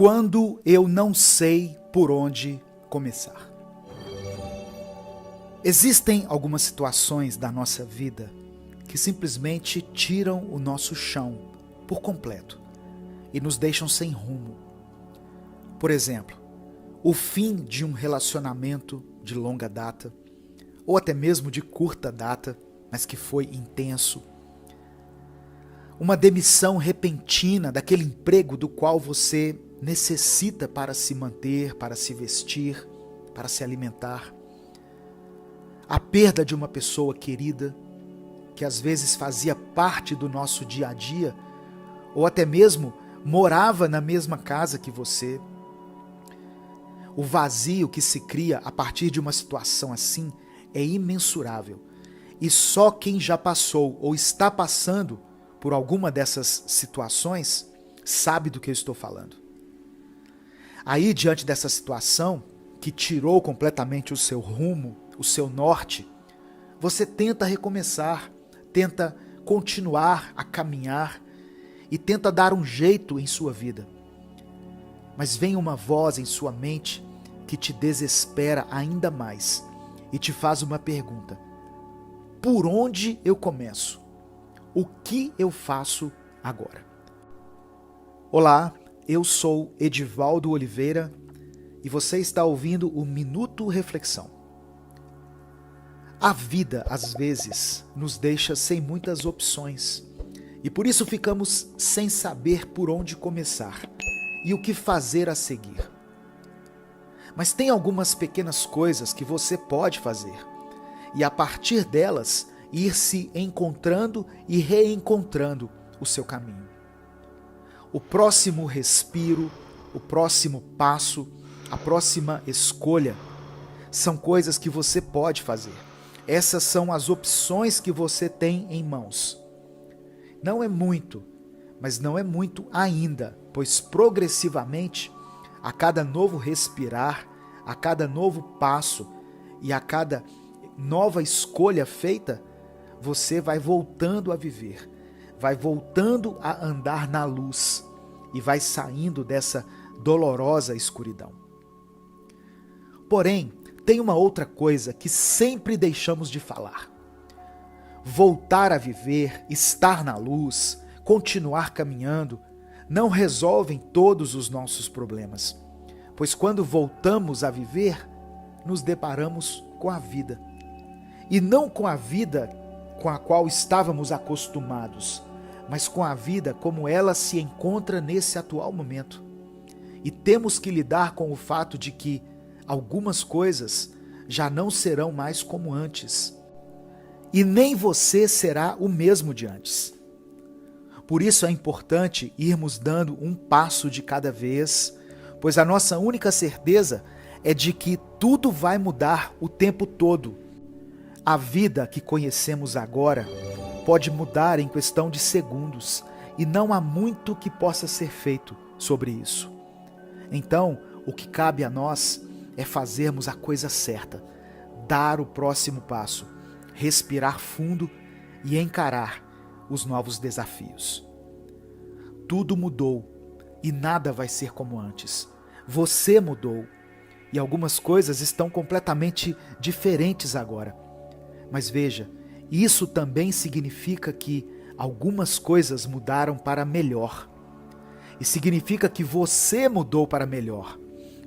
Quando eu não sei por onde começar. Existem algumas situações da nossa vida que simplesmente tiram o nosso chão por completo e nos deixam sem rumo. Por exemplo, o fim de um relacionamento de longa data, ou até mesmo de curta data, mas que foi intenso. Uma demissão repentina daquele emprego do qual você necessita para se manter, para se vestir, para se alimentar. A perda de uma pessoa querida, que às vezes fazia parte do nosso dia a dia, ou até mesmo morava na mesma casa que você. O vazio que se cria a partir de uma situação assim é imensurável. E só quem já passou ou está passando por alguma dessas situações sabe do que eu estou falando. Aí, diante dessa situação, que tirou completamente o seu rumo, o seu norte, você tenta recomeçar, tenta continuar a caminhar e tenta dar um jeito em sua vida. Mas vem uma voz em sua mente que te desespera ainda mais e te faz uma pergunta: por onde eu começo? O que eu faço agora? Olá, eu sou Edivaldo Oliveira e você está ouvindo o Minuto Reflexão. A vida, às vezes, nos deixa sem muitas opções e por isso ficamos sem saber por onde começar e o que fazer a seguir. Mas tem algumas pequenas coisas que você pode fazer e a partir delas ir se encontrando e reencontrando o seu caminho. O próximo respiro, o próximo passo, a próxima escolha são coisas que você pode fazer. Essas são as opções que você tem em mãos. Não é muito, mas não é muito ainda, pois progressivamente, a cada novo respirar, a cada novo passo e a cada nova escolha feita, você vai voltando a viver, vai voltando a andar na luz e vai saindo dessa dolorosa escuridão. Porém, tem uma outra coisa que sempre deixamos de falar. Voltar a viver, estar na luz, continuar caminhando, não resolvem todos os nossos problemas, pois quando voltamos a viver, nos deparamos com a vida. E não com a vida com a qual estávamos acostumados, mas com a vida como ela se encontra nesse atual momento. E temos que lidar com o fato de que algumas coisas já não serão mais como antes. E nem você será o mesmo de antes. Por isso é importante irmos dando um passo de cada vez, pois a nossa única certeza é de que tudo vai mudar o tempo todo. A vida que conhecemos agora pode mudar em questão de segundos e não há muito que possa ser feito sobre isso. Então, o que cabe a nós é fazermos a coisa certa, dar o próximo passo, respirar fundo e encarar os novos desafios. Tudo mudou e nada vai ser como antes. Você mudou e algumas coisas estão completamente diferentes agora. Mas veja, isso também significa que algumas coisas mudaram para melhor. E significa que você mudou para melhor.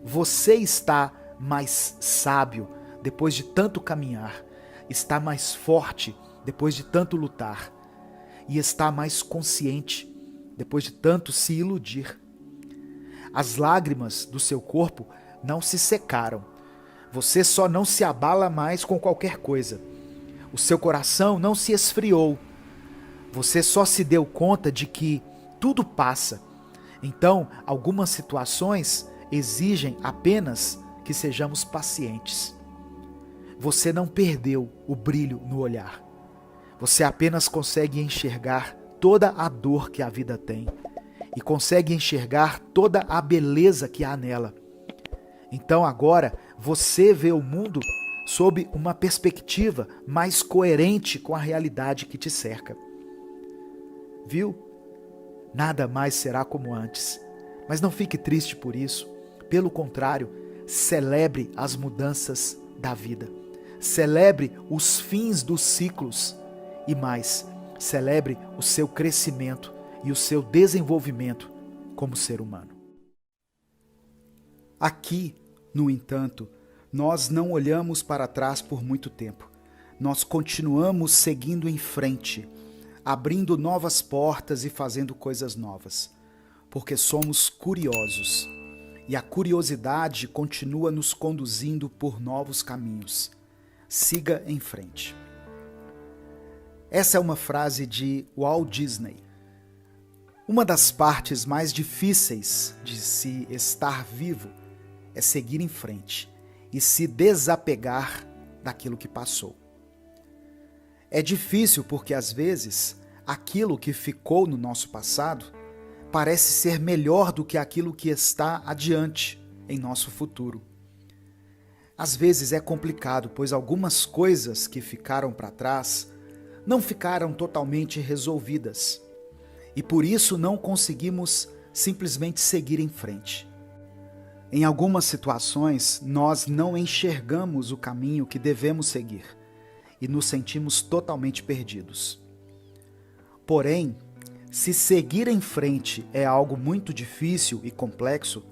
Você está mais sábio depois de tanto caminhar. Está mais forte depois de tanto lutar. E está mais consciente depois de tanto se iludir. As lágrimas do seu corpo não se secaram. Você só não se abala mais com qualquer coisa. O seu coração não se esfriou. Você só se deu conta de que tudo passa. Então, algumas situações exigem apenas que sejamos pacientes. Você não perdeu o brilho no olhar. Você apenas consegue enxergar toda a dor que a vida tem e consegue enxergar toda a beleza que há nela. Então agora você vê o mundo sob uma perspectiva mais coerente com a realidade que te cerca. Viu? Nada mais será como antes, Mas não fique triste por isso. Pelo contrário, celebre as mudanças da vida. Celebre os fins dos ciclos e mais, celebre o seu crescimento e o seu desenvolvimento como ser humano. Aqui, no entanto, nós não olhamos para trás por muito tempo. Nós continuamos seguindo em frente, abrindo novas portas e fazendo coisas novas, porque somos curiosos e a curiosidade continua nos conduzindo por novos caminhos. Siga em frente. Essa é uma frase de Walt Disney. Uma das partes mais difíceis de se estar vivo é seguir em frente e se desapegar daquilo que passou. É difícil porque, às vezes, aquilo que ficou no nosso passado parece ser melhor do que aquilo que está adiante em nosso futuro. Às vezes é complicado, pois algumas coisas que ficaram para trás não ficaram totalmente resolvidas e por isso não conseguimos simplesmente seguir em frente. Em algumas situações, nós não enxergamos o caminho que devemos seguir e nos sentimos totalmente perdidos. Porém, se seguir em frente é algo muito difícil e complexo,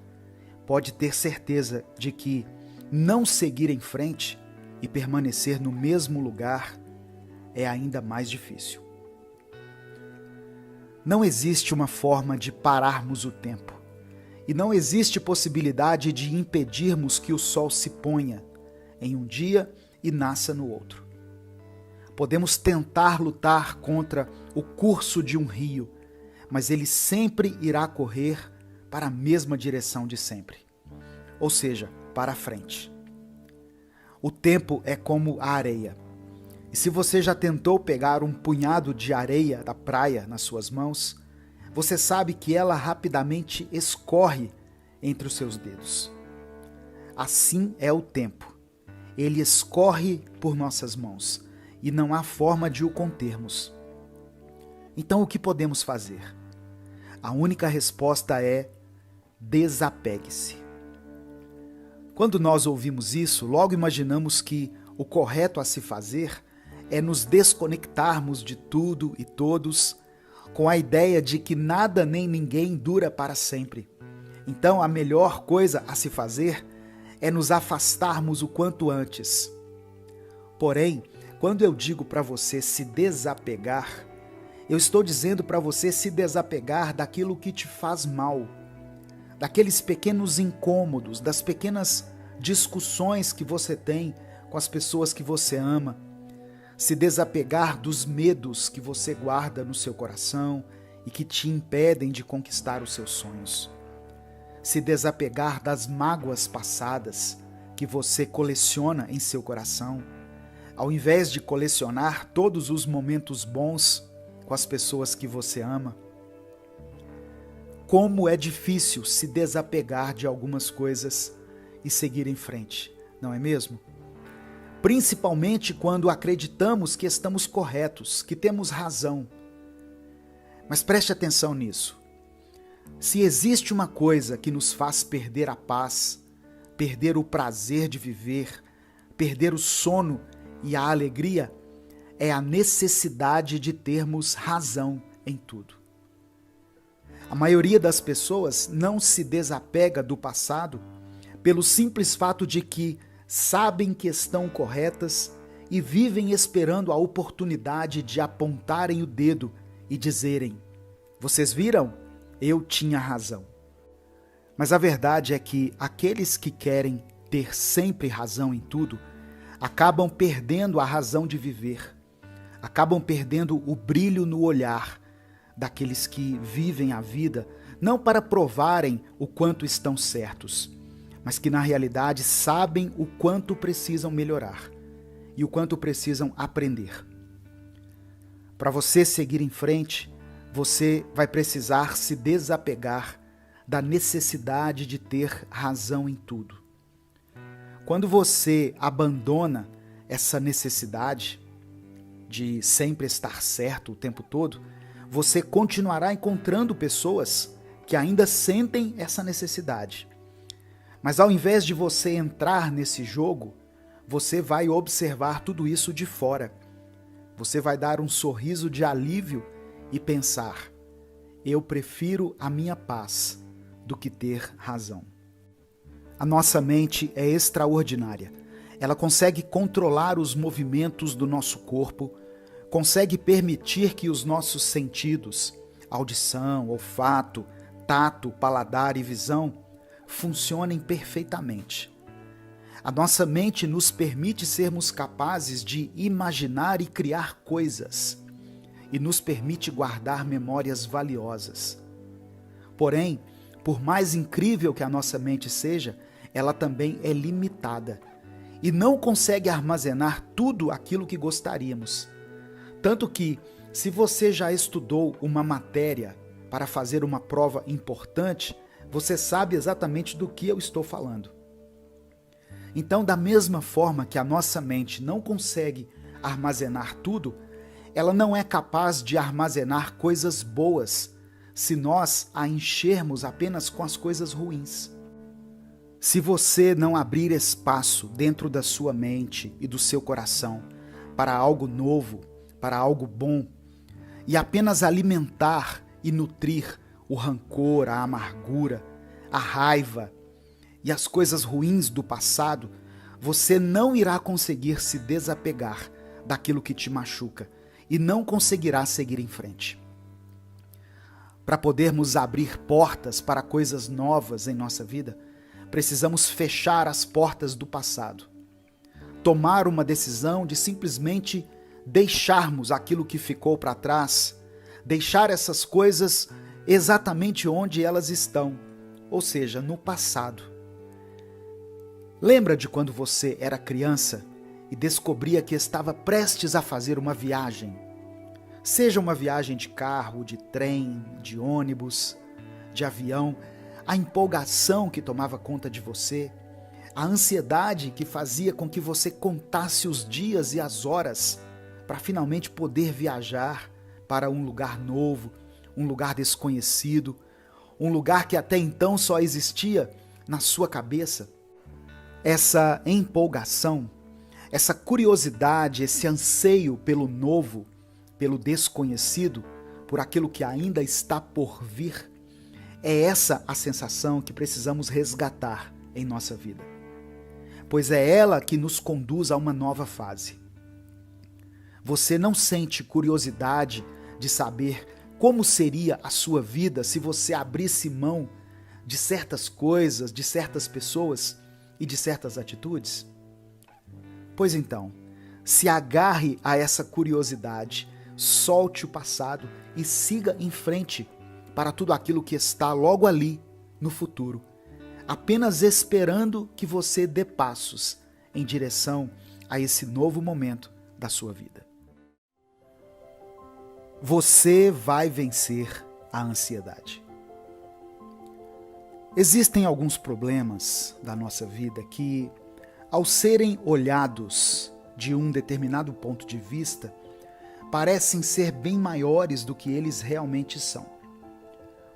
pode ter certeza de que não seguir em frente e permanecer no mesmo lugar é ainda mais difícil. Não existe uma forma de pararmos o tempo e não existe possibilidade de impedirmos que o sol se ponha em um dia e nasça no outro. Podemos tentar lutar contra o curso de um rio, mas ele sempre irá correr para a mesma direção de sempre, ou seja, para frente. O tempo é como a areia. E se você já tentou pegar um punhado de areia da praia nas suas mãos, você sabe que ela rapidamente escorre entre os seus dedos. Assim é o tempo. Ele escorre por nossas mãos e não há forma de o contermos. Então o que podemos fazer? A única resposta é: desapegue-se. Quando nós ouvimos isso, logo imaginamos que o correto a se fazer é nos desconectarmos de tudo e todos, com a ideia de que nada nem ninguém dura para sempre. Então a melhor coisa a se fazer é nos afastarmos o quanto antes. Porém, quando eu digo para você se desapegar, eu estou dizendo para você se desapegar daquilo que te faz mal, daqueles pequenos incômodos, das pequenas discussões que você tem com as pessoas que você ama, se desapegar dos medos que você guarda no seu coração e que te impedem de conquistar os seus sonhos, se desapegar das mágoas passadas que você coleciona em seu coração, ao invés de colecionar todos os momentos bons com as pessoas que você ama. Como é difícil se desapegar de algumas coisas e seguir em frente, não é mesmo? Principalmente quando acreditamos que estamos corretos, que temos razão. Mas preste atenção nisso. Se existe uma coisa que nos faz perder a paz, perder o prazer de viver, perder o sono e a alegria, é a necessidade de termos razão em tudo. A maioria das pessoas não se desapega do passado pelo simples fato de que sabem que estão corretas e vivem esperando a oportunidade de apontarem o dedo e dizerem: vocês viram? Eu tinha razão. Mas a verdade é que aqueles que querem ter sempre razão em tudo acabam perdendo a razão de viver, acabam perdendo o brilho no olhar daqueles que vivem a vida não para provarem o quanto estão certos, mas que na realidade sabem o quanto precisam melhorar e o quanto precisam aprender. Para você seguir em frente, você vai precisar se desapegar da necessidade de ter razão em tudo. Quando você abandona essa necessidade de sempre estar certo o tempo todo, você continuará encontrando pessoas que ainda sentem essa necessidade. Mas ao invés de você entrar nesse jogo, você vai observar tudo isso de fora. Você vai dar um sorriso de alívio e pensar: eu prefiro a minha paz do que ter razão. A nossa mente é extraordinária. Ela consegue controlar os movimentos do nosso corpo, consegue permitir que os nossos sentidos, audição, olfato, tato, paladar e visão, funcionem perfeitamente. A nossa mente nos permite sermos capazes de imaginar e criar coisas, e nos permite guardar memórias valiosas. Porém, por mais incrível que a nossa mente seja, ela também é limitada e não consegue armazenar tudo aquilo que gostaríamos. Tanto que, se você já estudou uma matéria para fazer uma prova importante, você sabe exatamente do que eu estou falando. Então, da mesma forma que a nossa mente não consegue armazenar tudo, ela não é capaz de armazenar coisas boas se nós a enchermos apenas com as coisas ruins. Se você não abrir espaço dentro da sua mente e do seu coração para algo novo, para algo bom, e apenas alimentar e nutrir o rancor, a amargura, a raiva e as coisas ruins do passado, você não irá conseguir se desapegar daquilo que te machuca e não conseguirá seguir em frente. Para podermos abrir portas para coisas novas em nossa vida, precisamos fechar as portas do passado. Tomar uma decisão de simplesmente deixarmos aquilo que ficou para trás, deixar essas coisas exatamente onde elas estão, ou seja, no passado. Lembra de quando você era criança e descobria que estava prestes a fazer uma viagem? Seja uma viagem de carro, de trem, de ônibus, de avião, a empolgação que tomava conta de você, a ansiedade que fazia com que você contasse os dias e as horas para finalmente poder viajar para um lugar novo, um lugar desconhecido, um lugar que até então só existia na sua cabeça. Essa empolgação, essa curiosidade, esse anseio pelo novo, pelo desconhecido, por aquilo que ainda está por vir, é essa a sensação que precisamos resgatar em nossa vida, pois é ela que nos conduz a uma nova fase. Você não sente curiosidade de saber como seria a sua vida se você abrisse mão de certas coisas, de certas pessoas e de certas atitudes? Pois então, se agarre a essa curiosidade, solte o passado e siga em frente para tudo aquilo que está logo ali no futuro, apenas esperando que você dê passos em direção a esse novo momento da sua vida. Você vai vencer a ansiedade. Existem alguns problemas da nossa vida que, ao serem olhados de um determinado ponto de vista, parecem ser bem maiores do que eles realmente são.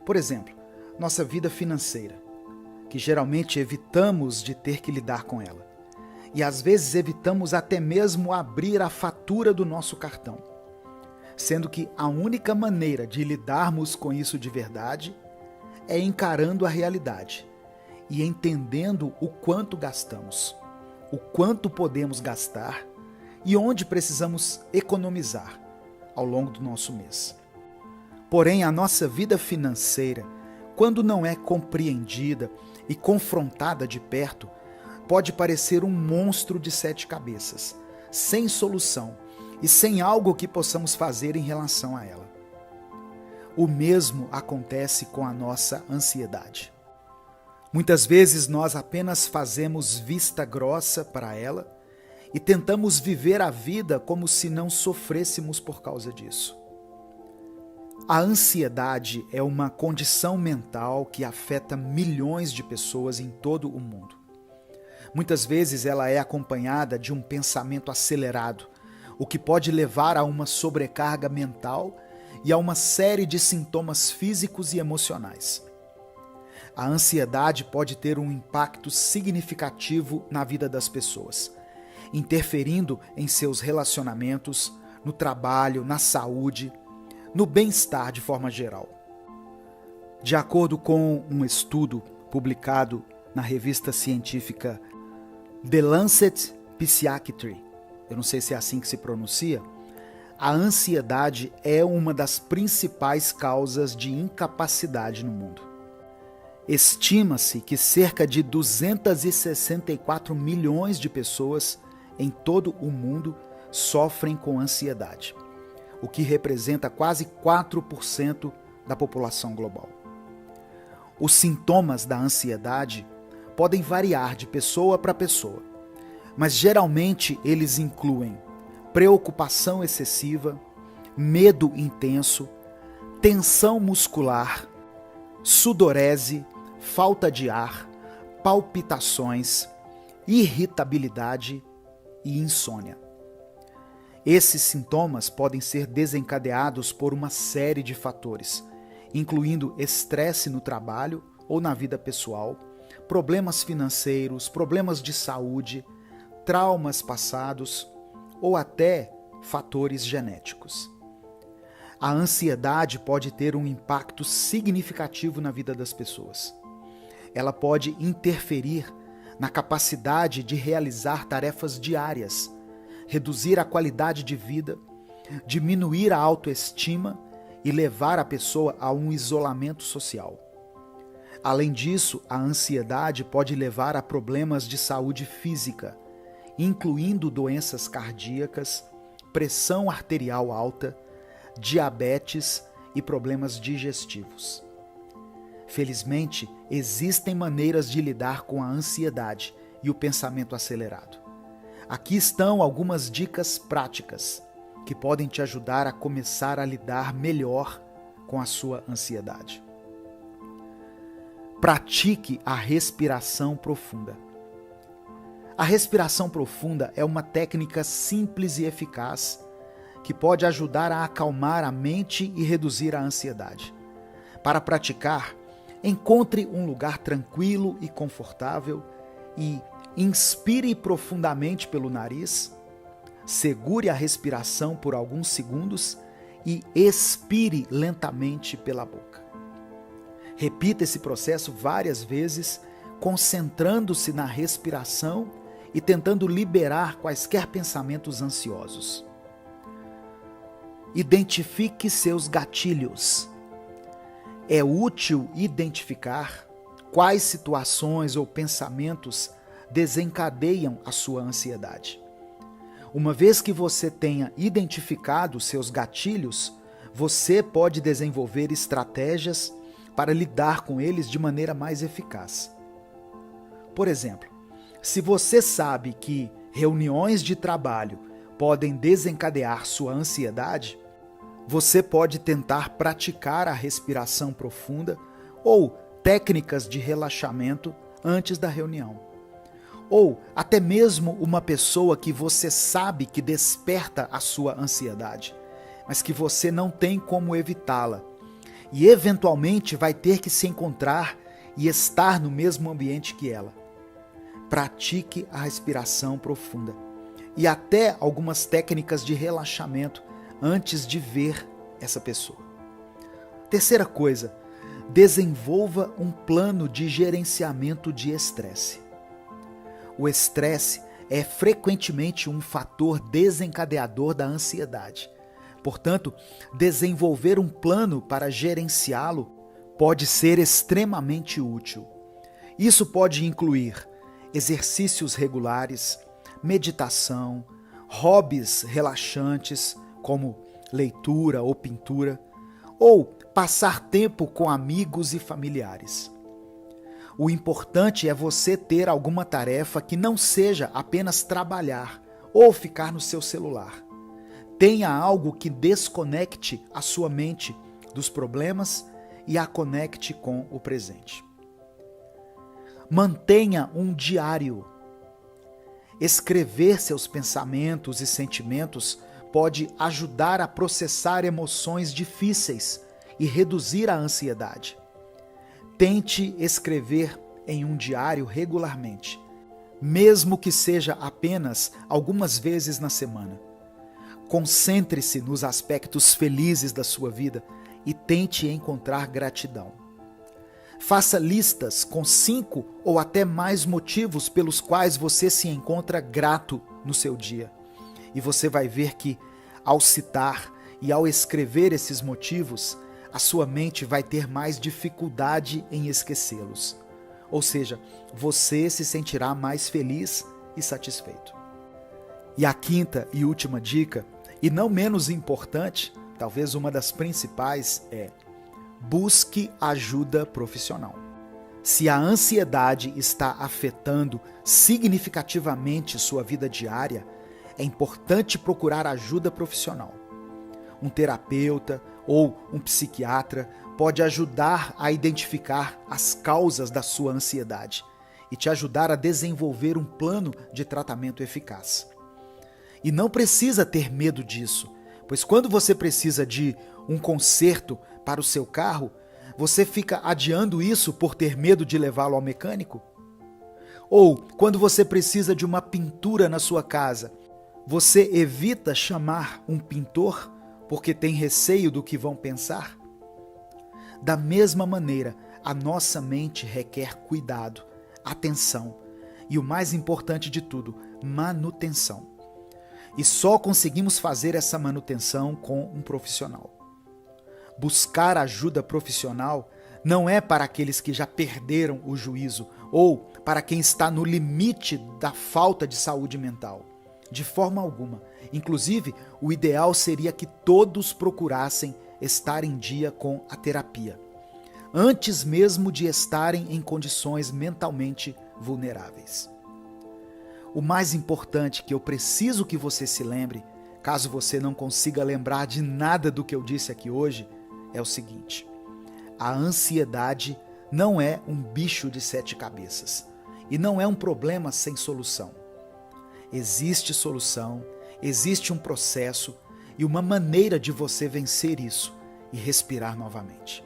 Por exemplo, nossa vida financeira, que geralmente evitamos de ter que lidar com ela. E às vezes evitamos até mesmo abrir a fatura do nosso cartão, sendo que a única maneira de lidarmos com isso de verdade é encarando a realidade e entendendo o quanto gastamos, o quanto podemos gastar e onde precisamos economizar ao longo do nosso mês. Porém, a nossa vida financeira, quando não é compreendida e confrontada de perto, pode parecer um monstro de 7 cabeças, sem solução e sem algo que possamos fazer em relação a ela. O mesmo acontece com a nossa ansiedade. Muitas vezes nós apenas fazemos vista grossa para ela e tentamos viver a vida como se não sofrêssemos por causa disso. A ansiedade é uma condição mental que afeta milhões de pessoas em todo o mundo. Muitas vezes ela é acompanhada de um pensamento acelerado, o que pode levar a uma sobrecarga mental e a uma série de sintomas físicos e emocionais. A ansiedade pode ter um impacto significativo na vida das pessoas, interferindo em seus relacionamentos, no trabalho, na saúde, no bem-estar de forma geral. De acordo com um estudo publicado na revista científica The Lancet Psychiatry, eu não sei se é assim que se pronuncia, a ansiedade é uma das principais causas de incapacidade no mundo. Estima-se que cerca de 264 milhões de pessoas em todo o mundo sofrem com ansiedade, o que representa quase 4% da população global. Os sintomas da ansiedade podem variar de pessoa para pessoa, mas geralmente eles incluem preocupação excessiva, medo intenso, tensão muscular, sudorese, falta de ar, palpitações, irritabilidade e insônia. Esses sintomas podem ser desencadeados por uma série de fatores, incluindo estresse no trabalho ou na vida pessoal, problemas financeiros, problemas de saúde, traumas passados ou até fatores genéticos. A ansiedade pode ter um impacto significativo na vida das pessoas. Ela pode interferir na capacidade de realizar tarefas diárias, reduzir a qualidade de vida, diminuir a autoestima e levar a pessoa a um isolamento social. Além disso, a ansiedade pode levar a problemas de saúde física, incluindo doenças cardíacas, pressão arterial alta, diabetes e problemas digestivos. Felizmente, existem maneiras de lidar com a ansiedade e o pensamento acelerado. Aqui estão algumas dicas práticas que podem te ajudar a começar a lidar melhor com a sua ansiedade. Pratique a respiração profunda. A respiração profunda é uma técnica simples e eficaz que pode ajudar a acalmar a mente e reduzir a ansiedade. Para praticar, encontre um lugar tranquilo e confortável e inspire profundamente pelo nariz, segure a respiração por alguns segundos e expire lentamente pela boca. Repita esse processo várias vezes, concentrando-se na respiração e tentando liberar quaisquer pensamentos ansiosos. Identifique seus gatilhos. É útil identificar quais situações ou pensamentos desencadeiam a sua ansiedade. Uma vez que você tenha identificado seus gatilhos, você pode desenvolver estratégias para lidar com eles de maneira mais eficaz. Por exemplo, se você sabe que reuniões de trabalho podem desencadear sua ansiedade, você pode tentar praticar a respiração profunda ou técnicas de relaxamento antes da reunião. Ou até mesmo uma pessoa que você sabe que desperta a sua ansiedade, mas que você não tem como evitá-la e eventualmente vai ter que se encontrar e estar no mesmo ambiente que ela. Pratique a respiração profunda e até algumas técnicas de relaxamento antes de ver essa pessoa. Terceira coisa, desenvolva um plano de gerenciamento de estresse. O estresse é frequentemente um fator desencadeador da ansiedade. Portanto, desenvolver um plano para gerenciá-lo pode ser extremamente útil. Isso pode incluir exercícios regulares, meditação, hobbies relaxantes, como leitura ou pintura, ou passar tempo com amigos e familiares. O importante é você ter alguma tarefa que não seja apenas trabalhar ou ficar no seu celular. Tenha algo que desconecte a sua mente dos problemas e a conecte com o presente. Mantenha um diário. Escrever seus pensamentos e sentimentos pode ajudar a processar emoções difíceis e reduzir a ansiedade. tente escrever em um diário regularmente, mesmo que seja apenas algumas vezes na semana. Concentre-se nos aspectos felizes da sua vida e tente encontrar gratidão. Faça listas com 5 ou até mais motivos pelos quais você se encontra grato no seu dia. E você vai ver que, ao citar e ao escrever esses motivos, a sua mente vai ter mais dificuldade em esquecê-los. Ou seja, você se sentirá mais feliz e satisfeito. E a quinta e última dica, e não menos importante, talvez uma das principais, é: busque ajuda profissional. Se a ansiedade está afetando significativamente sua vida diária, é importante procurar ajuda profissional. Um terapeuta ou um psiquiatra pode ajudar a identificar as causas da sua ansiedade e te ajudar a desenvolver um plano de tratamento eficaz. E não precisa ter medo disso, pois quando você precisa de um conserto para o seu carro, você fica adiando isso por ter medo de levá-lo ao mecânico? Ou quando você precisa de uma pintura na sua casa, você evita chamar um pintor porque tem receio do que vão pensar? Da mesma maneira, a nossa mente requer cuidado, atenção e, o mais importante de tudo, manutenção. E só conseguimos fazer essa manutenção com um profissional. Buscar ajuda profissional não é para aqueles que já perderam o juízo ou para quem está no limite da falta de saúde mental. De forma alguma. Inclusive, o ideal seria que todos procurassem estar em dia com a terapia, antes mesmo de estarem em condições mentalmente vulneráveis. O mais importante que eu preciso que você se lembre, caso você não consiga lembrar de nada do que eu disse aqui hoje, é o seguinte: a ansiedade não é um bicho de 7 cabeças e não é um problema sem solução. Existe solução, existe um processo e uma maneira de você vencer isso e respirar novamente.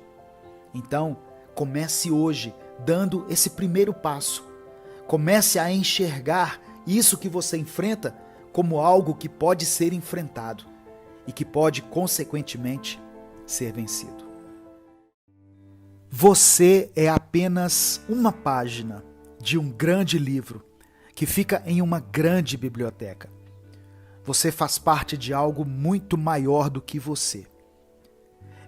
Então, comece hoje dando esse primeiro passo. Comece a enxergar isso que você enfrenta como algo que pode ser enfrentado e que pode, consequentemente, ser vencido. Você é apenas uma página de um grande livro que fica em uma grande biblioteca. Você faz parte de algo muito maior do que você.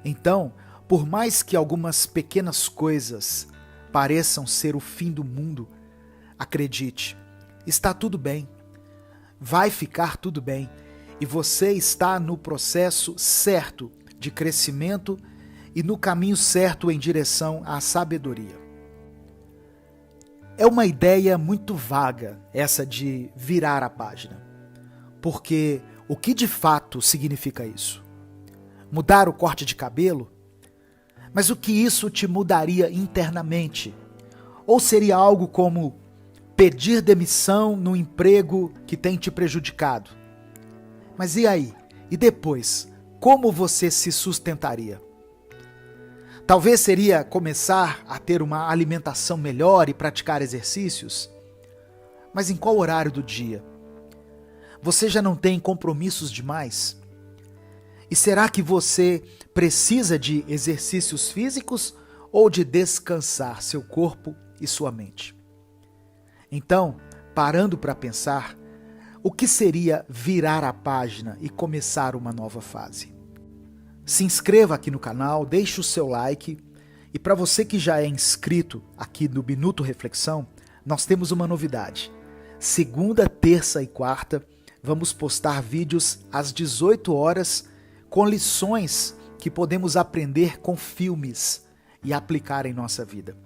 Então, por mais que algumas pequenas coisas pareçam ser o fim do mundo, acredite, está tudo bem. Vai ficar tudo bem. E você está no processo certo de crescimento e no caminho certo em direção à sabedoria. É uma ideia muito vaga essa de virar a página. Porque o que de fato significa isso? Mudar o corte de cabelo? Mas o que isso te mudaria internamente? Ou seria algo como pedir demissão no emprego que tem te prejudicado? Mas e aí? E depois? Como você se sustentaria? Talvez seria começar a ter uma alimentação melhor e praticar exercícios? Mas em qual horário do dia? Você já não tem compromissos demais? E será que você precisa de exercícios físicos ou de descansar seu corpo e sua mente? Então, parando para pensar, o que seria virar a página e começar uma nova fase? Se inscreva aqui no canal, deixe o seu like e para você que já é inscrito aqui no Minuto Reflexão, nós temos uma novidade. Segunda, terça e quarta, vamos postar vídeos às 18 horas com lições que podemos aprender com filmes e aplicar em nossa vida.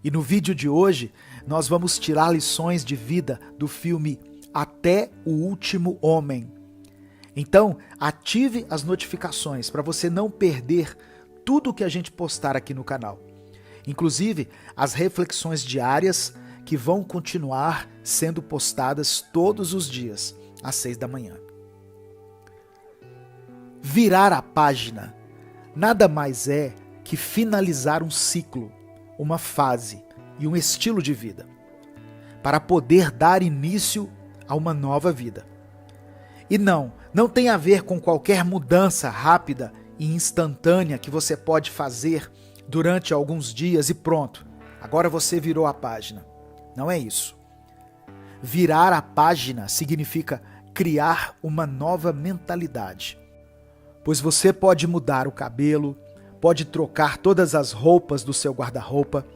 E no vídeo de hoje, nós vamos tirar lições de vida do filme Até o Último Homem. Então, ative as notificações para você não perder tudo que a gente postar aqui no canal. Inclusive, as reflexões diárias que vão continuar sendo postadas todos os dias, às 6 da manhã. Virar a página nada mais é que finalizar um ciclo, uma fase e um estilo de vida, para poder dar início a uma nova vida. E não tem a ver com qualquer mudança rápida e instantânea que você pode fazer durante alguns dias e pronto, agora você virou a página. Não é isso. Virar a página significa criar uma nova mentalidade. Pois você pode mudar o cabelo, pode trocar todas as roupas do seu guarda-roupa,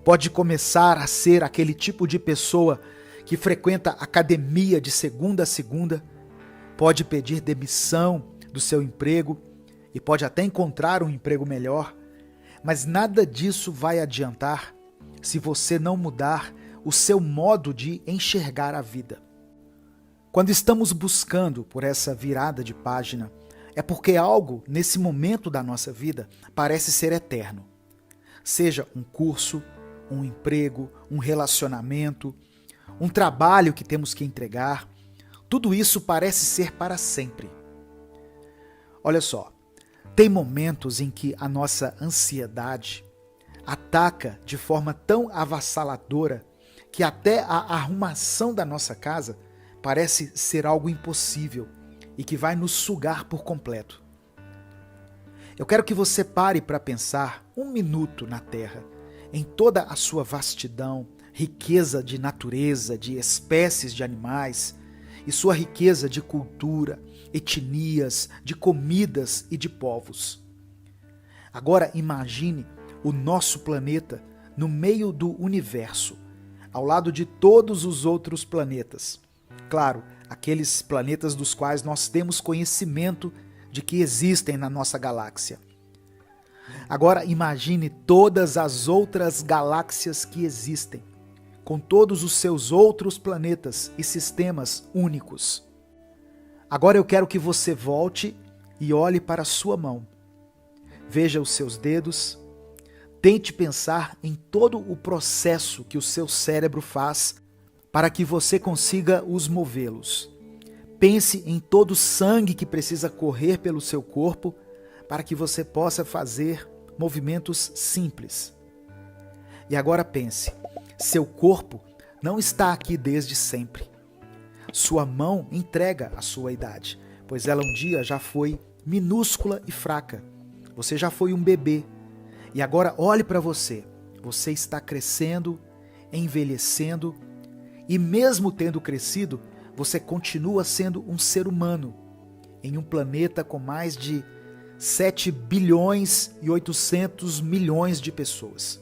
pode começar a ser aquele tipo de pessoa que frequenta academia de segunda a segunda, pode pedir demissão do seu emprego e pode até encontrar um emprego melhor, mas nada disso vai adiantar se você não mudar o seu modo de enxergar a vida. Quando estamos buscando por essa virada de página, é porque algo nesse momento da nossa vida parece ser eterno. Seja um curso, um emprego, um relacionamento, um trabalho que temos que entregar, tudo isso parece ser para sempre. Olha só, tem momentos em que a nossa ansiedade ataca de forma tão avassaladora que até a arrumação da nossa casa parece ser algo impossível e que vai nos sugar por completo. Eu quero que você pare para pensar um minuto na Terra, em toda a sua vastidão, riqueza de natureza, de espécies de animais, e sua riqueza de cultura, etnias, de comidas e de povos. Agora imagine o nosso planeta no meio do universo, ao lado de todos os outros planetas. Claro, aqueles planetas dos quais nós temos conhecimento de que existem na nossa galáxia. Agora imagine todas as outras galáxias que existem, com todos os seus outros planetas e sistemas únicos. Agora eu quero que você volte e olhe para a sua mão. Veja os seus dedos. Tente pensar em todo o processo que o seu cérebro faz para que você consiga os movê-los. Pense em todo o sangue que precisa correr pelo seu corpo para que você possa fazer movimentos simples. E agora pense, seu corpo não está aqui desde sempre. Sua mão entrega a sua idade, pois ela um dia já foi minúscula e fraca. Você já foi um bebê. E agora olhe para você. Você está crescendo, envelhecendo, e mesmo tendo crescido, você continua sendo um ser humano em um planeta com mais de 7 bilhões e 800 milhões de pessoas,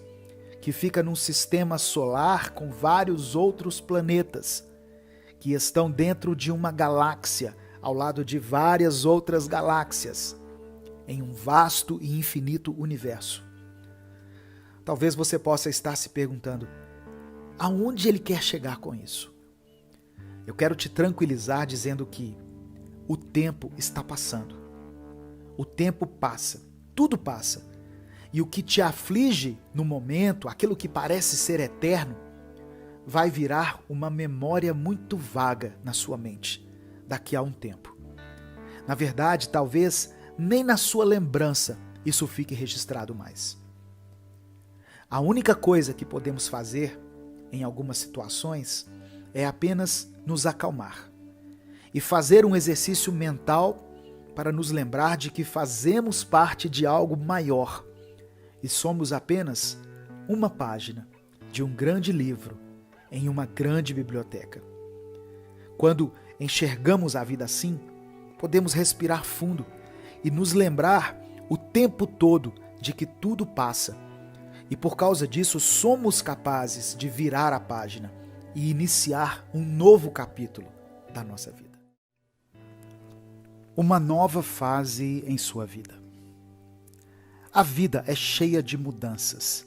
que fica num sistema solar com vários outros planetas, que estão dentro de uma galáxia, ao lado de várias outras galáxias, em um vasto e infinito universo. Talvez você possa estar se perguntando, aonde ele quer chegar com isso? Eu quero te tranquilizar dizendo que o tempo está passando. O tempo passa, tudo passa. E o que te aflige no momento, aquilo que parece ser eterno, vai virar uma memória muito vaga na sua mente daqui a um tempo. Na verdade, talvez nem na sua lembrança isso fique registrado mais. A única coisa que podemos fazer em algumas situações é apenas nos acalmar e fazer um exercício mental para nos lembrar de que fazemos parte de algo maior e somos apenas uma página de um grande livro em uma grande biblioteca. Quando enxergamos a vida assim, podemos respirar fundo e nos lembrar o tempo todo de que tudo passa. E por causa disso, somos capazes de virar a página e iniciar um novo capítulo da nossa vida. Uma nova fase em sua vida. A vida é cheia de mudanças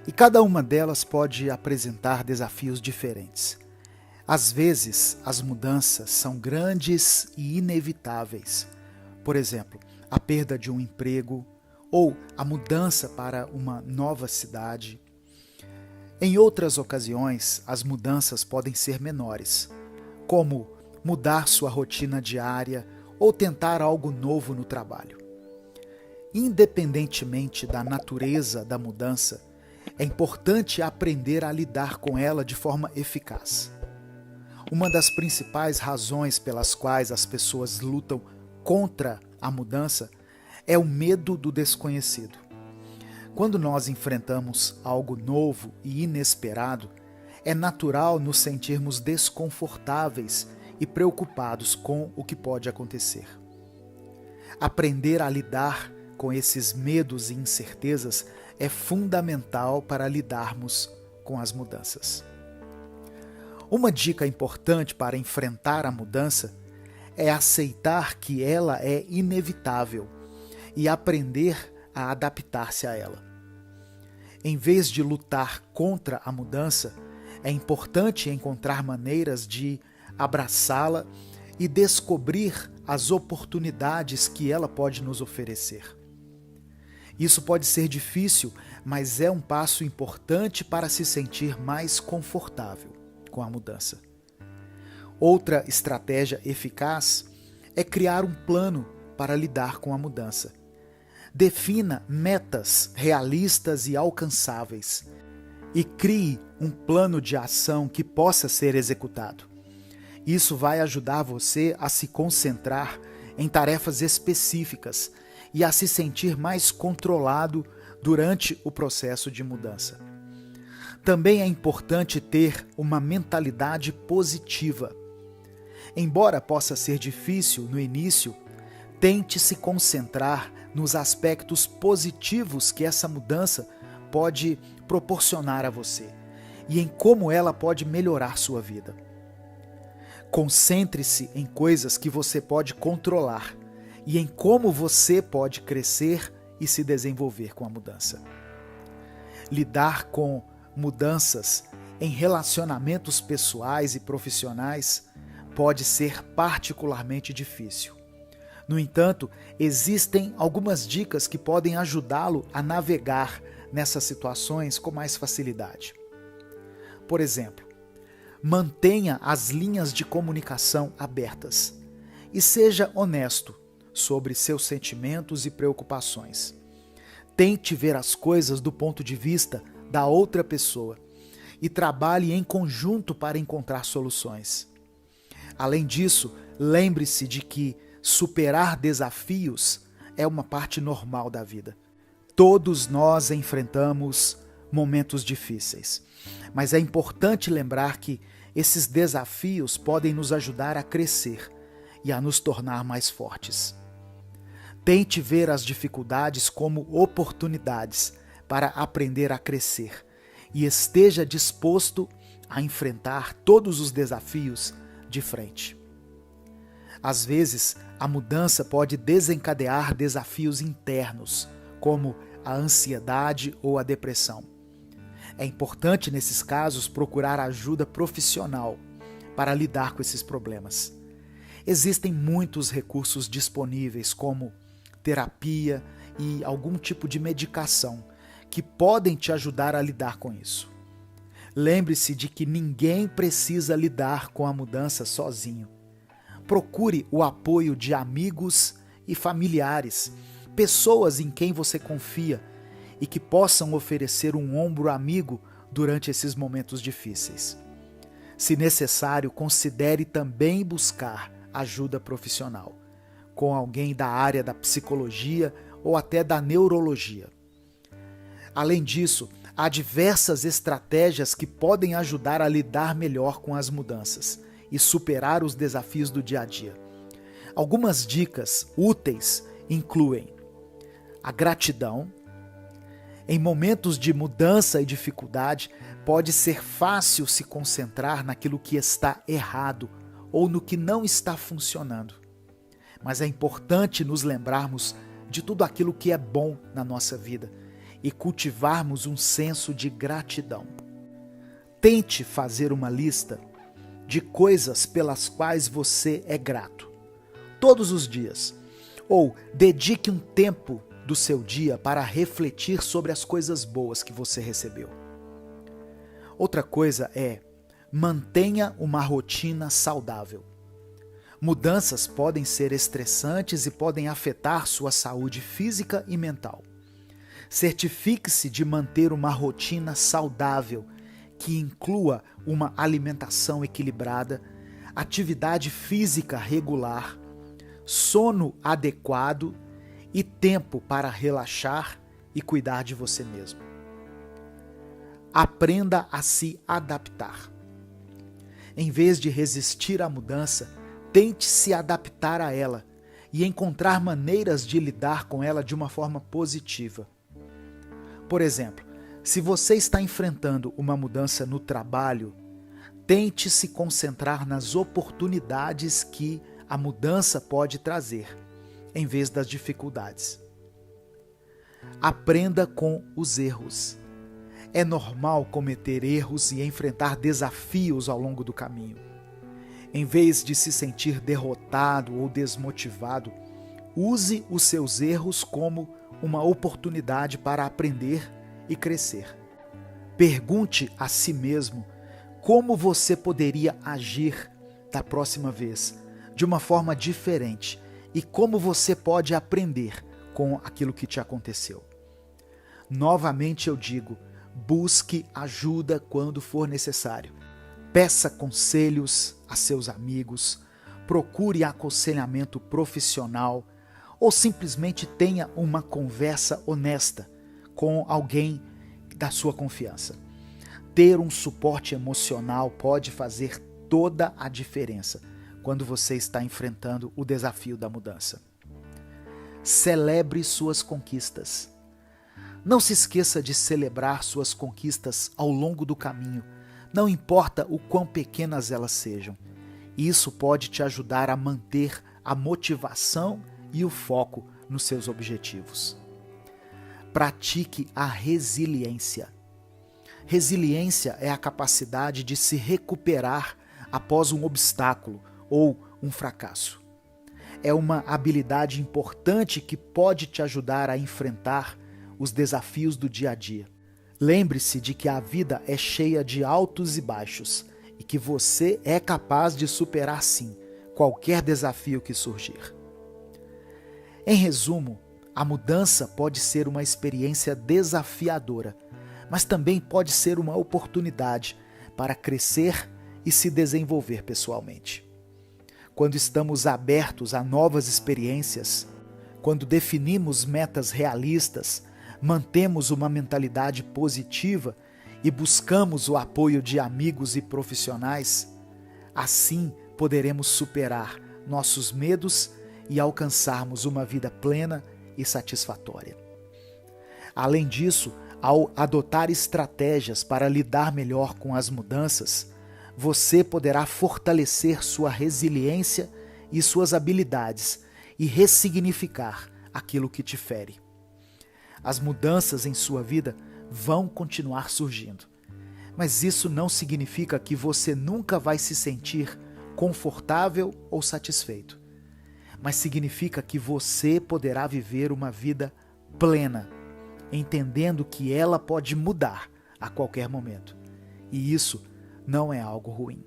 e cada uma delas pode apresentar desafios diferentes. Às vezes, as mudanças são grandes e inevitáveis. Por exemplo, a perda de um emprego ou a mudança para uma nova cidade. Em outras ocasiões, as mudanças podem ser menores, como mudar sua rotina diária ou tentar algo novo no trabalho. Independentemente da natureza da mudança, É importante aprender a lidar com ela de forma eficaz. Uma das principais razões pelas quais as pessoas lutam contra a mudança é o medo do desconhecido. Quando nós enfrentamos algo novo e inesperado, é natural nos sentirmos desconfortáveis e preocupados com o que pode acontecer. Aprender a lidar com esses medos e incertezas é fundamental para lidarmos com as mudanças. Uma dica importante para enfrentar a mudança é aceitar que ela é inevitável e aprender a adaptar-se a ela. Em vez de lutar contra a mudança, é importante encontrar maneiras de abraçá-la e descobrir as oportunidades que ela pode nos oferecer. Isso pode ser difícil, mas é um passo importante para se sentir mais confortável com a mudança. Outra estratégia eficaz é criar um plano para lidar com a mudança. Defina metas realistas e alcançáveis e crie um plano de ação que possa ser executado. Isso vai ajudar você a se concentrar em tarefas específicas e a se sentir mais controlado durante o processo de mudança. Também é importante ter uma mentalidade positiva. Embora possa ser difícil no início, tente se concentrar nos aspectos positivos que essa mudança pode proporcionar a você e em como ela pode melhorar sua vida. Concentre-se em coisas que você pode controlar e em como você pode crescer e se desenvolver com a mudança. Lidar com mudanças em relacionamentos pessoais e profissionais pode ser particularmente difícil. No entanto, existem algumas dicas que podem ajudá-lo a navegar nessas situações com mais facilidade. Por exemplo, mantenha as linhas de comunicação abertas e seja honesto sobre seus sentimentos e preocupações. Tente ver as coisas do ponto de vista da outra pessoa e trabalhe em conjunto para encontrar soluções. Além disso, lembre-se de que superar desafios é uma parte normal da vida. Todos nós enfrentamos momentos difíceis, mas é importante lembrar que esses desafios podem nos ajudar a crescer e a nos tornar mais fortes. Tente ver as dificuldades como oportunidades para aprender a crescer e esteja disposto a enfrentar todos os desafios de frente. Às vezes, a mudança pode desencadear desafios internos, como a ansiedade ou a depressão. É importante, nesses casos, procurar ajuda profissional para lidar com esses problemas. Existem muitos recursos disponíveis, como terapia e algum tipo de medicação, que podem te ajudar a lidar com isso. Lembre-se de que ninguém precisa lidar com a mudança sozinho. Procure o apoio de amigos e familiares, pessoas em quem você confia e que possam oferecer um ombro amigo durante esses momentos difíceis. Se necessário, considere também buscar ajuda profissional, com alguém da área da psicologia ou até da neurologia. Além disso, há diversas estratégias que podem ajudar a lidar melhor com as mudanças e superar os desafios do dia a dia. Algumas dicas úteis incluem a gratidão. Em momentos de mudança e dificuldade, pode ser fácil se concentrar naquilo que está errado ou no que não está funcionando. Mas é importante nos lembrarmos de tudo aquilo que é bom na nossa vida e cultivarmos um senso de gratidão. Tente fazer uma lista de coisas pelas quais você é grato, todos os dias, ou dedique um tempo do seu dia para refletir sobre as coisas boas que você recebeu. Outra coisa é, mantenha uma rotina saudável. Mudanças podem ser estressantes e podem afetar sua saúde física e mental. Certifique-se de manter uma rotina saudável que inclua uma alimentação equilibrada, atividade física regular, sono adequado e tempo para relaxar e cuidar de você mesmo. Aprenda a se adaptar. Em vez de resistir à mudança, tente se adaptar a ela e encontrar maneiras de lidar com ela de uma forma positiva. Por exemplo, se você está enfrentando uma mudança no trabalho, tente se concentrar nas oportunidades que a mudança pode trazer, em vez das dificuldades. Aprenda com os erros. É normal cometer erros e enfrentar desafios ao longo do caminho. Em vez de se sentir derrotado ou desmotivado, use os seus erros como uma oportunidade para aprender e crescer. Pergunte a si mesmo como você poderia agir da próxima vez de uma forma diferente e como você pode aprender com aquilo que te aconteceu. Novamente eu digo, busque ajuda quando for necessário. Peça conselhos a seus amigos, procure aconselhamento profissional ou simplesmente tenha uma conversa honesta com alguém da sua confiança. Ter um suporte emocional pode fazer toda a diferença quando você está enfrentando o desafio da mudança. Celebre suas conquistas. Não se esqueça de celebrar suas conquistas ao longo do caminho, não importa o quão pequenas elas sejam. Isso pode te ajudar a manter a motivação e o foco nos seus objetivos. Pratique a resiliência. Resiliência é a capacidade de se recuperar após um obstáculo ou um fracasso. É uma habilidade importante que pode te ajudar a enfrentar os desafios do dia a dia. Lembre-se de que a vida é cheia de altos e baixos e que você é capaz de superar sim qualquer desafio que surgir. Em resumo, a mudança pode ser uma experiência desafiadora, mas também pode ser uma oportunidade para crescer e se desenvolver pessoalmente. Quando estamos abertos a novas experiências, quando definimos metas realistas, mantemos uma mentalidade positiva e buscamos o apoio de amigos e profissionais, assim poderemos superar nossos medos e alcançarmos uma vida plena e satisfatória. Além disso, ao adotar estratégias para lidar melhor com as mudanças, você poderá fortalecer sua resiliência e suas habilidades e ressignificar aquilo que te fere. As mudanças em sua vida vão continuar surgindo, mas isso não significa que você nunca vai se sentir confortável ou satisfeito, mas significa que você poderá viver uma vida plena, entendendo que ela pode mudar a qualquer momento, e isso não é algo ruim.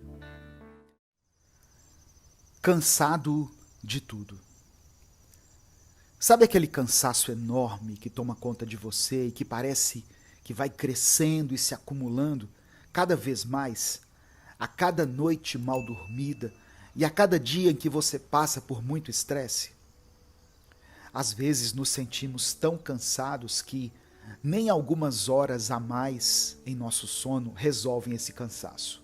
Cansado de tudo. Sabe aquele cansaço enorme que toma conta de você e que parece que vai crescendo e se acumulando cada vez mais, a cada noite mal dormida e a cada dia em que você passa por muito estresse? Às vezes nos sentimos tão cansados que nem algumas horas a mais em nosso sono resolvem esse cansaço.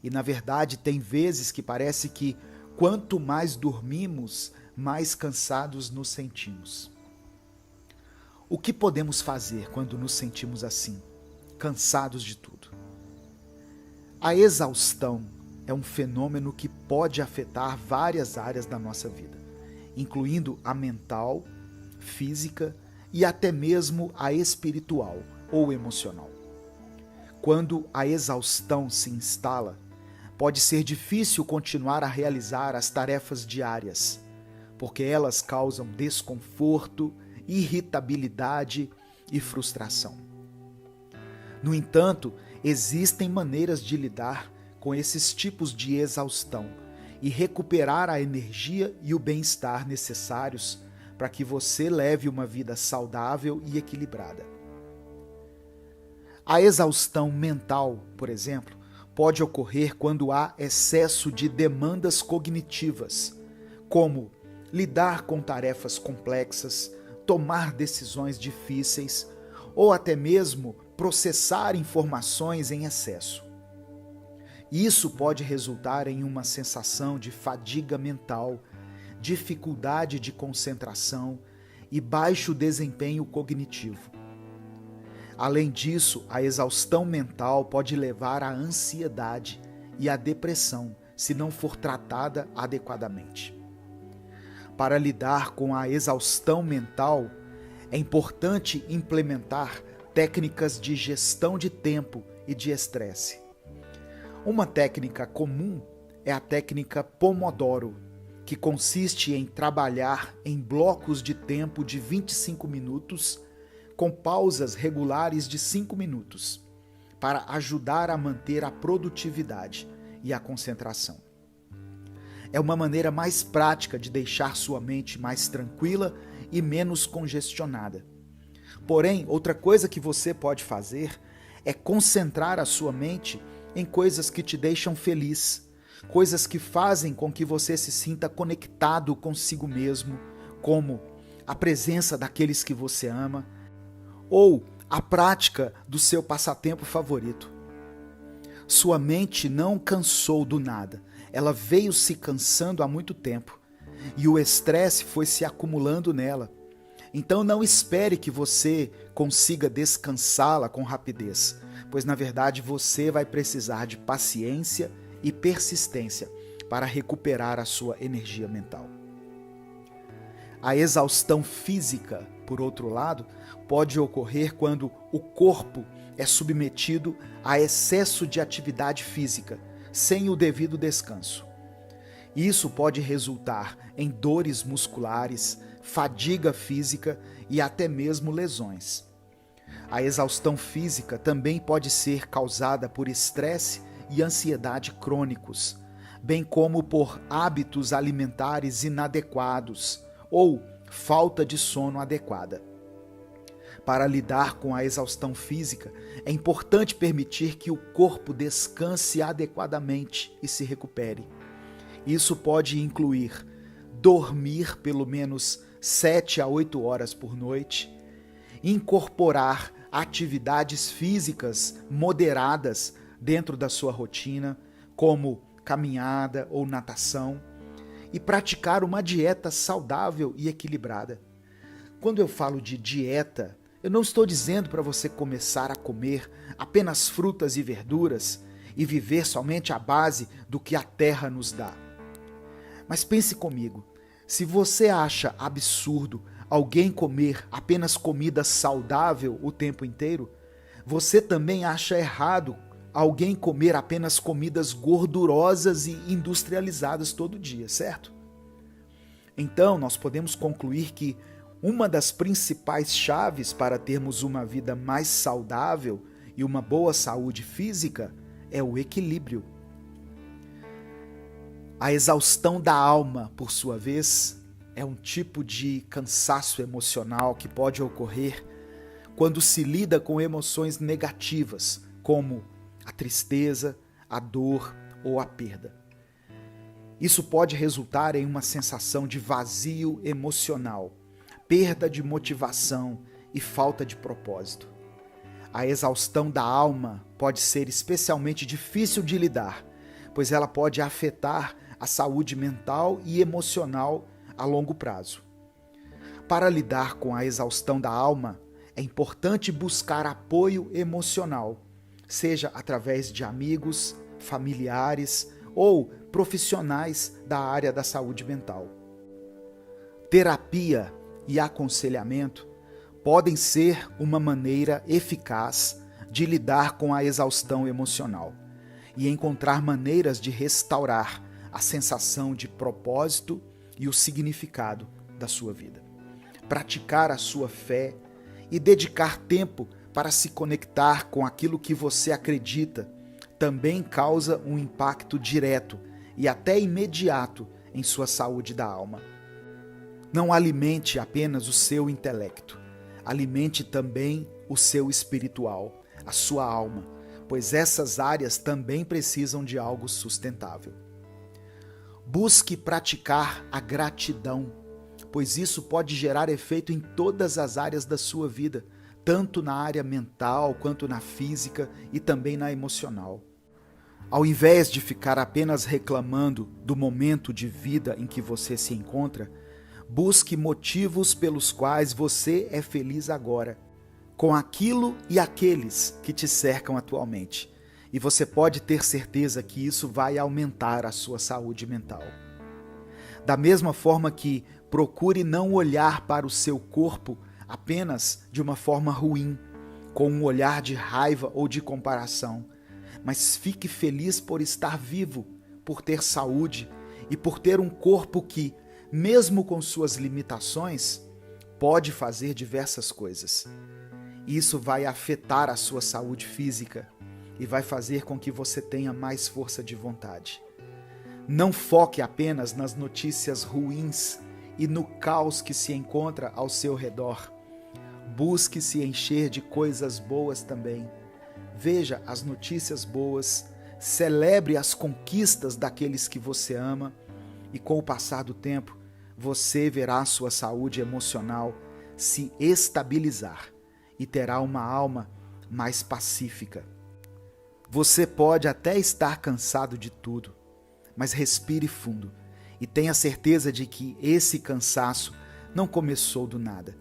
E na verdade tem vezes que parece que quanto mais dormimos, mais cansados nos sentimos. O que podemos fazer quando nos sentimos assim, cansados de tudo? A exaustão é um fenômeno que pode afetar várias áreas da nossa vida, incluindo a mental, física e até mesmo a espiritual ou emocional. Quando a exaustão se instala, pode ser difícil continuar a realizar as tarefas diárias, porque elas causam desconforto, irritabilidade e frustração. No entanto, existem maneiras de lidar com esses tipos de exaustão e recuperar a energia e o bem-estar necessários para que você leve uma vida saudável e equilibrada. A exaustão mental, por exemplo, pode ocorrer quando há excesso de demandas cognitivas, como lidar com tarefas complexas, tomar decisões difíceis ou até mesmo processar informações em excesso. Isso pode resultar em uma sensação de fadiga mental, dificuldade de concentração e baixo desempenho cognitivo. Além disso, a exaustão mental pode levar à ansiedade e à depressão, se não for tratada adequadamente. Para lidar com a exaustão mental, é importante implementar técnicas de gestão de tempo e de estresse. Uma técnica comum é a técnica Pomodoro, que consiste em trabalhar em blocos de tempo de 25 minutos, com pausas regulares de 5 minutos, para ajudar a manter a produtividade e a concentração. É uma maneira mais prática de deixar sua mente mais tranquila e menos congestionada. Porém, outra coisa que você pode fazer é concentrar a sua mente em coisas que te deixam feliz, coisas que fazem com que você se sinta conectado consigo mesmo, como a presença daqueles que você ama, ou a prática do seu passatempo favorito. Sua mente não cansou do nada, ela veio se cansando há muito tempo, e o estresse foi se acumulando nela. Então não espere que você consiga descansá-la com rapidez, pois na verdade você vai precisar de paciência e persistência para recuperar a sua energia mental. A exaustão física, por outro lado, pode ocorrer quando o corpo é submetido a excesso de atividade física, sem o devido descanso. Isso pode resultar em dores musculares, fadiga física e até mesmo lesões. A exaustão física também pode ser causada por estresse e ansiedade crônicos, bem como por hábitos alimentares inadequados ou falta de sono adequada. Para lidar com a exaustão física, é importante permitir que o corpo descanse adequadamente e se recupere. Isso pode incluir dormir pelo menos 7 a 8 horas por noite, incorporar atividades físicas moderadas dentro da sua rotina, como caminhada ou natação, e praticar uma dieta saudável e equilibrada. Quando eu falo de dieta, eu não estou dizendo para você começar a comer apenas frutas e verduras e viver somente à base do que a terra nos dá. Mas pense comigo, se você acha absurdo alguém comer apenas comida saudável o tempo inteiro, você também acha errado alguém comer apenas comidas gordurosas e industrializadas todo dia, certo? Então, nós podemos concluir que uma das principais chaves para termos uma vida mais saudável e uma boa saúde física é o equilíbrio. A exaustão da alma, por sua vez, é um tipo de cansaço emocional que pode ocorrer quando se lida com emoções negativas, como a tristeza, a dor ou a perda. Isso pode resultar em uma sensação de vazio emocional, perda de motivação e falta de propósito. A exaustão da alma pode ser especialmente difícil de lidar, pois ela pode afetar a saúde mental e emocional a longo prazo. Para lidar com a exaustão da alma, é importante buscar apoio emocional, seja através de amigos, familiares ou profissionais da área da saúde mental. Terapia e aconselhamento podem ser uma maneira eficaz de lidar com a exaustão emocional e encontrar maneiras de restaurar a sensação de propósito e o significado da sua vida. Praticar a sua fé e dedicar tempo para se conectar com aquilo que você acredita também causa um impacto direto e até imediato em sua saúde da alma. Não alimente apenas o seu intelecto, alimente também o seu espiritual, a sua alma, pois essas áreas também precisam de algo sustentável. Busque praticar a gratidão, pois isso pode gerar efeito em todas as áreas da sua vida, tanto na área mental, quanto na física e também na emocional. Ao invés de ficar apenas reclamando do momento de vida em que você se encontra, busque motivos pelos quais você é feliz agora, com aquilo e aqueles que te cercam atualmente. E você pode ter certeza que isso vai aumentar a sua saúde mental. Da mesma forma que procure não olhar para o seu corpo apenas de uma forma ruim, com um olhar de raiva ou de comparação, mas fique feliz por estar vivo, por ter saúde e por ter um corpo que, mesmo com suas limitações, pode fazer diversas coisas. Isso vai afetar a sua saúde física e vai fazer com que você tenha mais força de vontade. Não foque apenas nas notícias ruins e no caos que se encontra ao seu redor. Busque se encher de coisas boas também. Veja as notícias boas, celebre as conquistas daqueles que você ama e, com o passar do tempo, você verá sua saúde emocional se estabilizar e terá uma alma mais pacífica. Você pode até estar cansado de tudo, mas respire fundo e tenha certeza de que esse cansaço não começou do nada.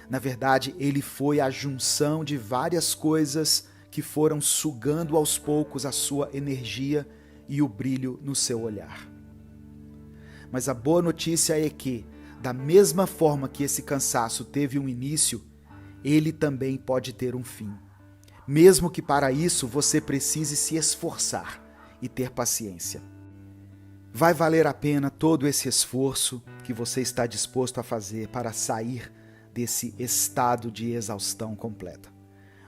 Na verdade, ele foi a junção de várias coisas que foram sugando aos poucos a sua energia e o brilho no seu olhar. Mas a boa notícia é que, da mesma forma que esse cansaço teve um início, ele também pode ter um fim. Mesmo que para isso você precise se esforçar e ter paciência. Vai valer a pena todo esse esforço que você está disposto a fazer para sair desse estado de exaustão completa.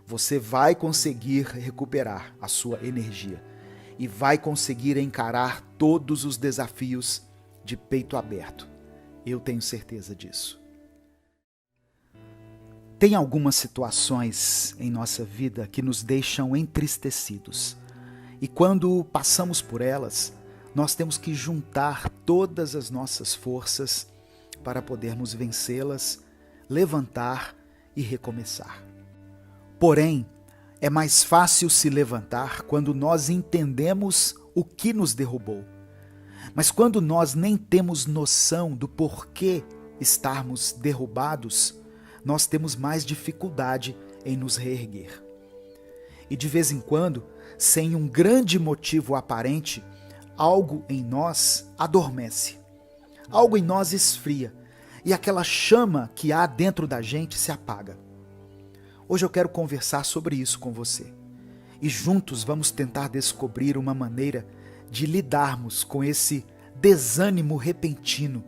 Você vai conseguir recuperar a sua energia e vai conseguir encarar todos os desafios de peito aberto. Eu tenho certeza disso. Tem algumas situações em nossa vida que nos deixam entristecidos. E quando passamos por elas, nós temos que juntar todas as nossas forças para podermos vencê-las, levantar e recomeçar. Porém, é mais fácil se levantar quando nós entendemos o que nos derrubou. Mas quando nós nem temos noção do porquê estarmos derrubados, nós temos mais dificuldade em nos reerguer. E de vez em quando, sem um grande motivo aparente, algo em nós adormece, algo em nós esfria, e aquela chama que há dentro da gente se apaga. Hoje eu quero conversar sobre isso com você. E juntos vamos tentar descobrir uma maneira de lidarmos com esse desânimo repentino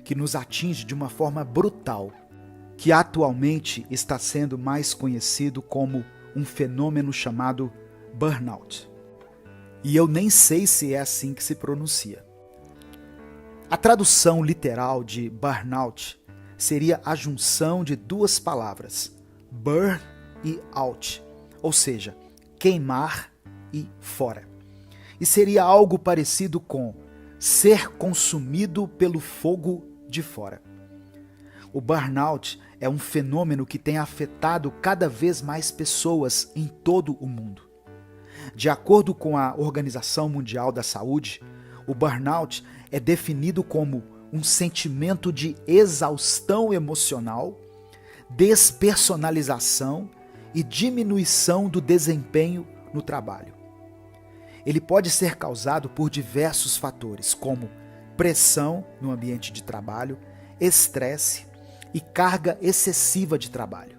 que nos atinge de uma forma brutal, que atualmente está sendo mais conhecido como um fenômeno chamado burnout. E eu nem sei se é assim que se pronuncia. A tradução literal de burnout seria a junção de duas palavras, burn e out, ou seja, queimar e fora. E seria algo parecido com ser consumido pelo fogo de fora. O burnout é um fenômeno que tem afetado cada vez mais pessoas em todo o mundo. De acordo com a Organização Mundial da Saúde, o burnout é definido como um sentimento de exaustão emocional, despersonalização e diminuição do desempenho no trabalho. Ele pode ser causado por diversos fatores, como pressão no ambiente de trabalho, estresse e carga excessiva de trabalho.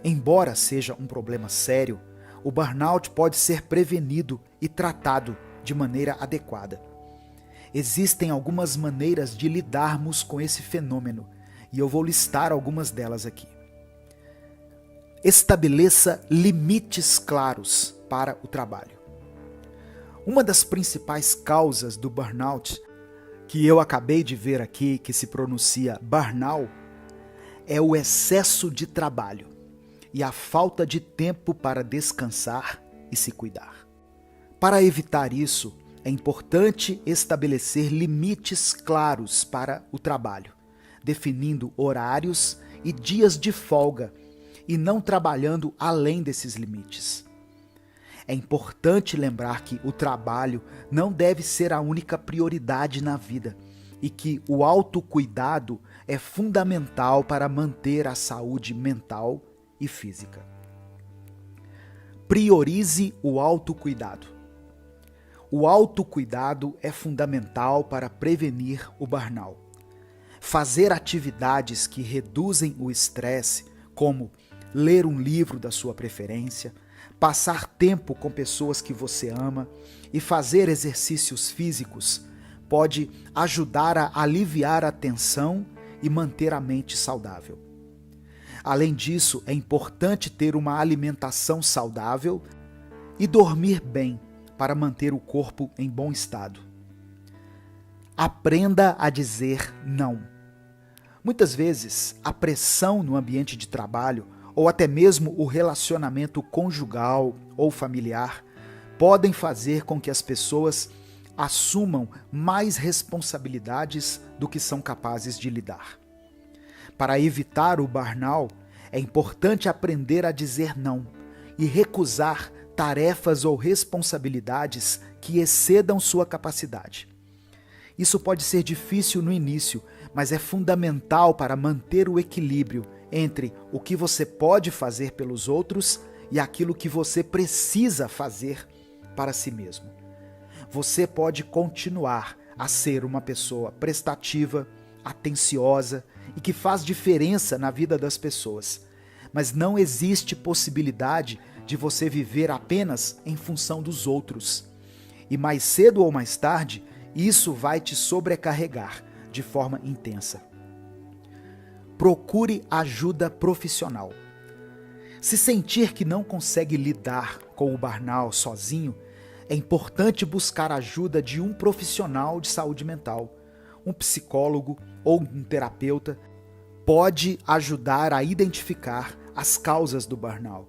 Embora seja um problema sério, o burnout pode ser prevenido e tratado de maneira adequada. Existem algumas maneiras de lidarmos com esse fenômeno e eu vou listar algumas delas aqui. Estabeleça limites claros para o trabalho. Uma das principais causas do burnout que eu acabei de ver aqui, que se pronuncia burnout, é o excesso de trabalho e a falta de tempo para descansar e se cuidar. Para evitar isso, é importante estabelecer limites claros para o trabalho, definindo horários e dias de folga e não trabalhando além desses limites. É importante lembrar que o trabalho não deve ser a única prioridade na vida e que o autocuidado é fundamental para manter a saúde mental e física. Priorize o autocuidado. O autocuidado é fundamental para prevenir o burnout. Fazer atividades que reduzem o estresse, como ler um livro da sua preferência, passar tempo com pessoas que você ama e fazer exercícios físicos pode ajudar a aliviar a tensão e manter a mente saudável. Além disso, é importante ter uma alimentação saudável e dormir bem para manter o corpo em bom estado. Aprenda a dizer não. Muitas vezes, a pressão no ambiente de trabalho ou até mesmo o relacionamento conjugal ou familiar podem fazer com que as pessoas assumam mais responsabilidades do que são capazes de lidar. Para evitar o burnout, é importante aprender a dizer não e recusar tarefas ou responsabilidades que excedam sua capacidade. Isso pode ser difícil no início, mas é fundamental para manter o equilíbrio entre o que você pode fazer pelos outros e aquilo que você precisa fazer para si mesmo. Você pode continuar a ser uma pessoa prestativa, atenciosa e que faz diferença na vida das pessoas, mas não existe possibilidade de você viver apenas em função dos outros. E mais cedo ou mais tarde, isso vai te sobrecarregar de forma intensa. Procure ajuda profissional. Se sentir que não consegue lidar com o burnout sozinho, é importante buscar a ajuda de um profissional de saúde mental. Um psicólogo ou um terapeuta pode ajudar a identificar as causas do burnout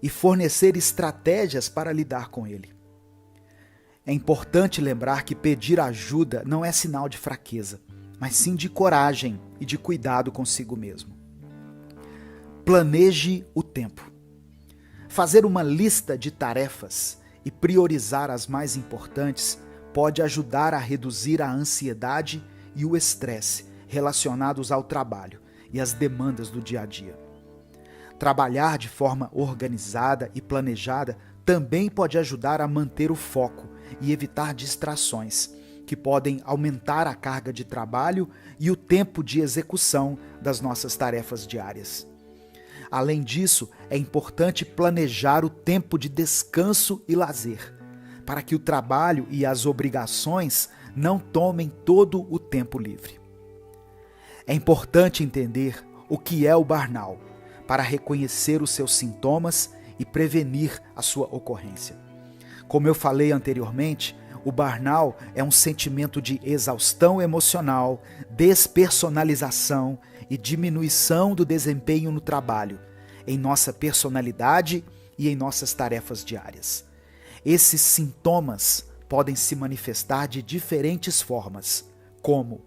e fornecer estratégias para lidar com ele. É importante lembrar que pedir ajuda não é sinal de fraqueza, mas sim de coragem e de cuidado consigo mesmo. Planeje o tempo. Fazer uma lista de tarefas e priorizar as mais importantes pode ajudar a reduzir a ansiedade e o estresse relacionados ao trabalho e às demandas do dia a dia. Trabalhar de forma organizada e planejada também pode ajudar a manter o foco e evitar distrações, que podem aumentar a carga de trabalho e o tempo de execução das nossas tarefas diárias. Além disso, é importante planejar o tempo de descanso e lazer, para que o trabalho e as obrigações não tomem todo o tempo livre. É importante entender o que é o burnout, para reconhecer os seus sintomas e prevenir a sua ocorrência. Como eu falei anteriormente, o burnout é um sentimento de exaustão emocional, despersonalização e diminuição do desempenho no trabalho, em nossa personalidade e em nossas tarefas diárias. Esses sintomas podem se manifestar de diferentes formas, como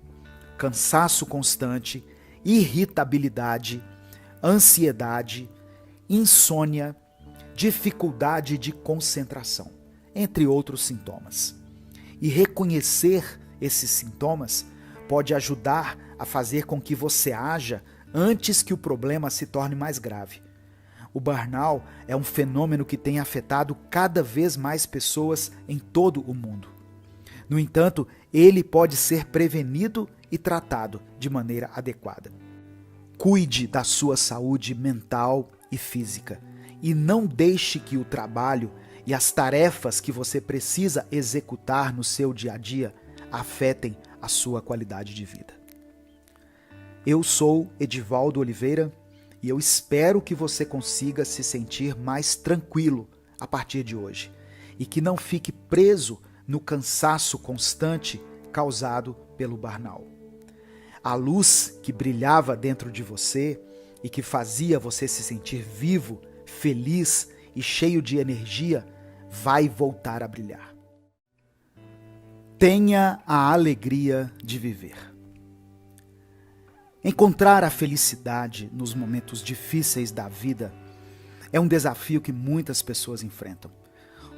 cansaço constante, irritabilidade, ansiedade, insônia, dificuldade de concentração, entre outros sintomas. E reconhecer esses sintomas pode ajudar a fazer com que você haja antes que o problema se torne mais grave. O burnout é um fenômeno que tem afetado cada vez mais pessoas em todo o mundo. No entanto, ele pode ser prevenido e tratado de maneira adequada. Cuide da sua saúde mental e física e não deixe que o trabalho e as tarefas que você precisa executar no seu dia a dia afetem a sua qualidade de vida. Eu sou Edivaldo Oliveira e eu espero que você consiga se sentir mais tranquilo a partir de hoje e que não fique preso no cansaço constante causado pelo burnout. A luz que brilhava dentro de você e que fazia você se sentir vivo, feliz e cheio de energia, vai voltar a brilhar. Tenha a alegria de viver. Encontrar a felicidade nos momentos difíceis da vida é um desafio que muitas pessoas enfrentam.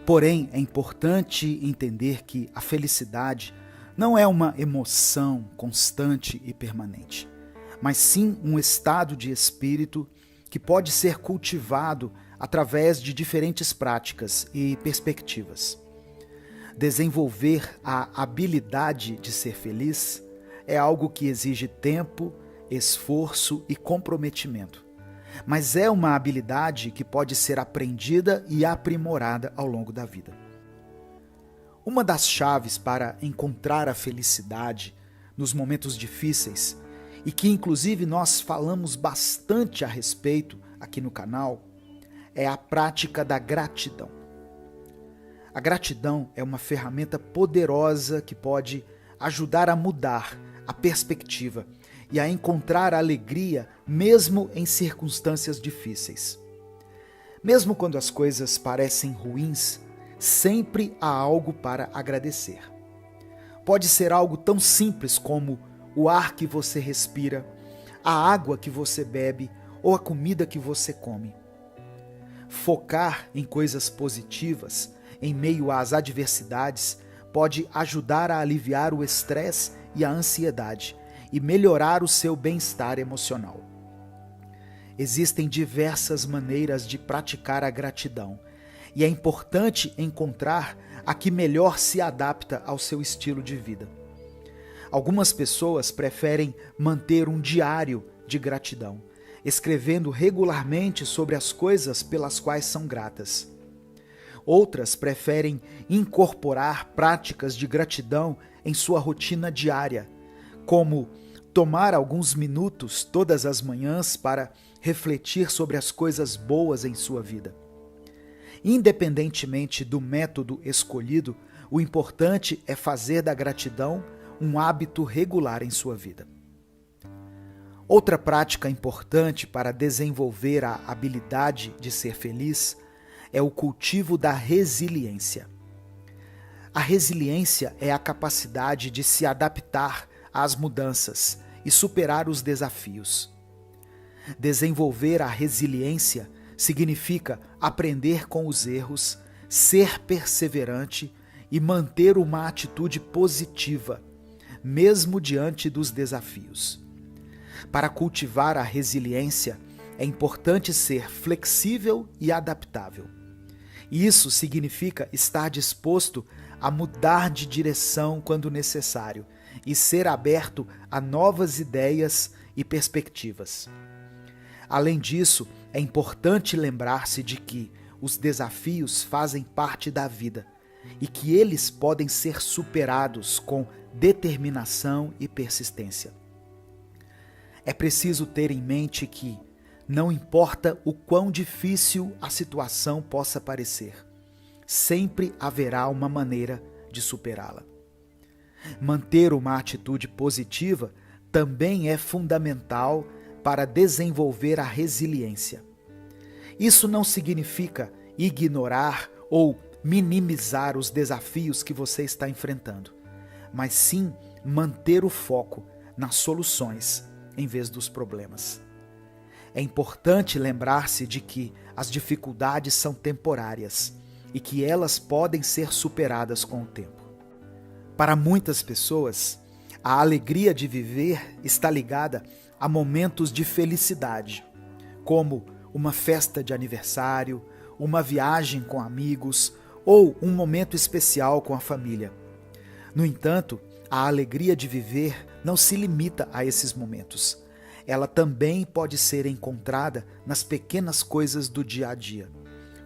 Porém, é importante entender que a felicidade não é uma emoção constante e permanente, mas sim um estado de espírito que pode ser cultivado através de diferentes práticas e perspectivas. Desenvolver a habilidade de ser feliz é algo que exige tempo, esforço e comprometimento, mas é uma habilidade que pode ser aprendida e aprimorada ao longo da vida. Uma das chaves para encontrar a felicidade nos momentos difíceis, e que inclusive nós falamos bastante a respeito aqui no canal, é a prática da gratidão. A gratidão é uma ferramenta poderosa que pode ajudar a mudar a perspectiva e a encontrar alegria mesmo em circunstâncias difíceis. Mesmo quando as coisas parecem ruins, sempre há algo para agradecer. Pode ser algo tão simples como o ar que você respira, a água que você bebe ou a comida que você come. Focar em coisas positivas em meio às adversidades pode ajudar a aliviar o estresse e a ansiedade e melhorar o seu bem-estar emocional. Existem diversas maneiras de praticar a gratidão e é importante encontrar a que melhor se adapta ao seu estilo de vida. Algumas pessoas preferem manter um diário de gratidão, escrevendo regularmente sobre as coisas pelas quais são gratas. Outras preferem incorporar práticas de gratidão em sua rotina diária, como tomar alguns minutos todas as manhãs para refletir sobre as coisas boas em sua vida. Independentemente do método escolhido, o importante é fazer da gratidão um hábito regular em sua vida. Outra prática importante para desenvolver a habilidade de ser feliz é o cultivo da resiliência. A resiliência é a capacidade de se adaptar às mudanças e superar os desafios. Desenvolver a resiliência significa aprender com os erros, ser perseverante e manter uma atitude positiva, mesmo diante dos desafios. Para cultivar a resiliência, é importante ser flexível e adaptável. Isso significa estar disposto a mudar de direção quando necessário e ser aberto a novas ideias e perspectivas. Além disso, é importante lembrar-se de que os desafios fazem parte da vida e que eles podem ser superados com determinação e persistência. É preciso ter em mente que, não importa o quão difícil a situação possa parecer, sempre haverá uma maneira de superá-la. Manter uma atitude positiva também é fundamental para desenvolver a resiliência. Isso não significa ignorar ou minimizar os desafios que você está enfrentando, mas sim manter o foco nas soluções em vez dos problemas. É importante lembrar-se de que as dificuldades são temporárias e que elas podem ser superadas com o tempo. Para muitas pessoas, a alegria de viver está ligada a momentos de felicidade, como uma festa de aniversário, uma viagem com amigos ou um momento especial com a família. No entanto, a alegria de viver não se limita a esses momentos. Ela também pode ser encontrada nas pequenas coisas do dia a dia,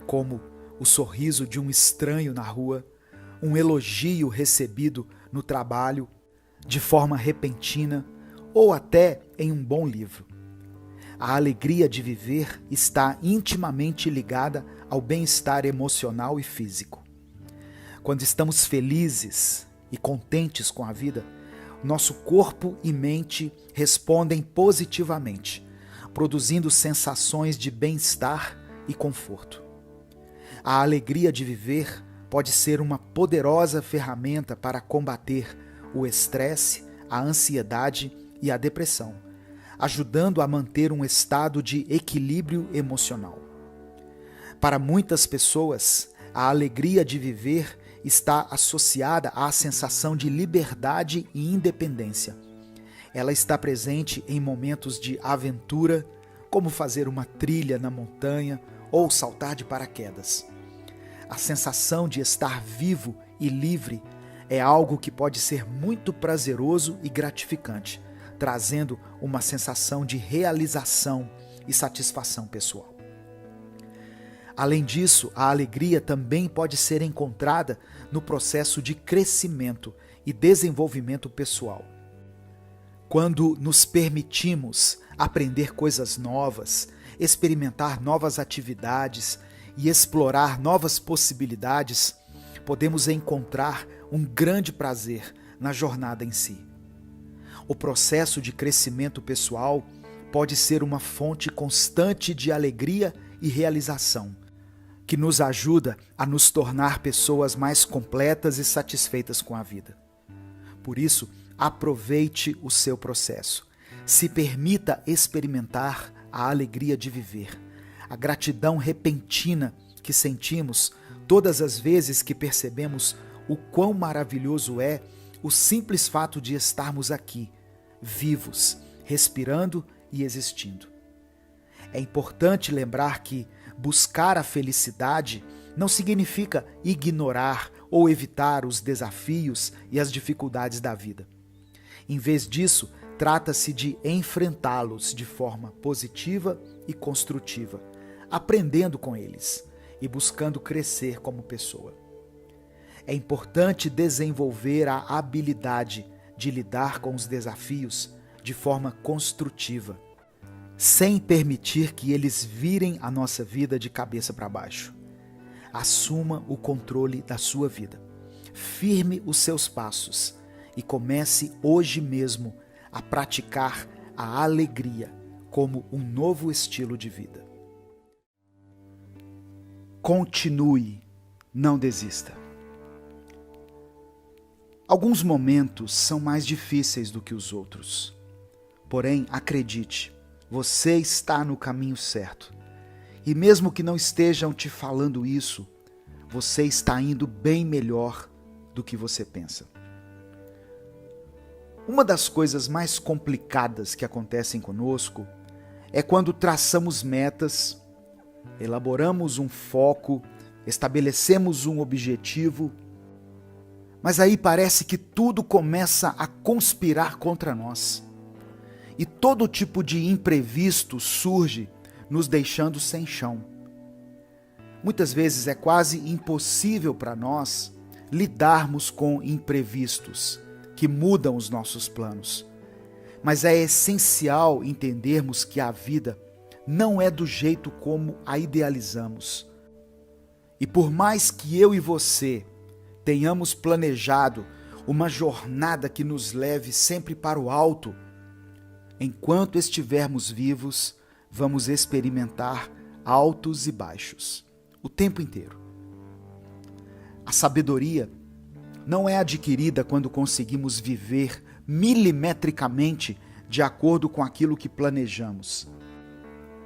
como o sorriso de um estranho na rua, um elogio recebido no trabalho, de forma repentina, ou até em um bom livro. A alegria de viver está intimamente ligada ao bem-estar emocional e físico. Quando estamos felizes, e contentes com a vida, nosso corpo e mente respondem positivamente, produzindo sensações de bem-estar e conforto. A alegria de viver pode ser uma poderosa ferramenta para combater o estresse, a ansiedade e a depressão, ajudando a manter um estado de equilíbrio emocional. Para muitas pessoas, a alegria de viver está associada à sensação de liberdade e independência. Ela está presente em momentos de aventura, como fazer uma trilha na montanha ou saltar de paraquedas. A sensação de estar vivo e livre é algo que pode ser muito prazeroso e gratificante, trazendo uma sensação de realização e satisfação pessoal. Além disso, a alegria também pode ser encontrada no processo de crescimento e desenvolvimento pessoal. Quando nos permitimos aprender coisas novas, experimentar novas atividades e explorar novas possibilidades, podemos encontrar um grande prazer na jornada em si. O processo de crescimento pessoal pode ser uma fonte constante de alegria e realização, que nos ajuda a nos tornar pessoas mais completas e satisfeitas com a vida. Por isso, aproveite o seu processo. Se permita experimentar a alegria de viver, a gratidão repentina que sentimos todas as vezes que percebemos o quão maravilhoso é o simples fato de estarmos aqui, vivos, respirando e existindo. É importante lembrar que buscar a felicidade não significa ignorar ou evitar os desafios e as dificuldades da vida. Em vez disso, trata-se de enfrentá-los de forma positiva e construtiva, aprendendo com eles e buscando crescer como pessoa. É importante desenvolver a habilidade de lidar com os desafios de forma construtiva, sem permitir que eles virem a nossa vida de cabeça para baixo. Assuma o controle da sua vida. Firme os seus passos e comece hoje mesmo a praticar a alegria como um novo estilo de vida. Continue, não desista. Alguns momentos são mais difíceis do que os outros. Porém, acredite, você está no caminho certo. E mesmo que não estejam te falando isso, você está indo bem melhor do que você pensa. Uma das coisas mais complicadas que acontecem conosco é quando traçamos metas, elaboramos um foco, estabelecemos um objetivo, mas aí parece que tudo começa a conspirar contra nós. E todo tipo de imprevisto surge, nos deixando sem chão. Muitas vezes é quase impossível para nós lidarmos com imprevistos que mudam os nossos planos. Mas é essencial entendermos que a vida não é do jeito como a idealizamos. E por mais que eu e você tenhamos planejado uma jornada que nos leve sempre para o alto, enquanto estivermos vivos, vamos experimentar altos e baixos, o tempo inteiro. A sabedoria não é adquirida quando conseguimos viver milimetricamente de acordo com aquilo que planejamos.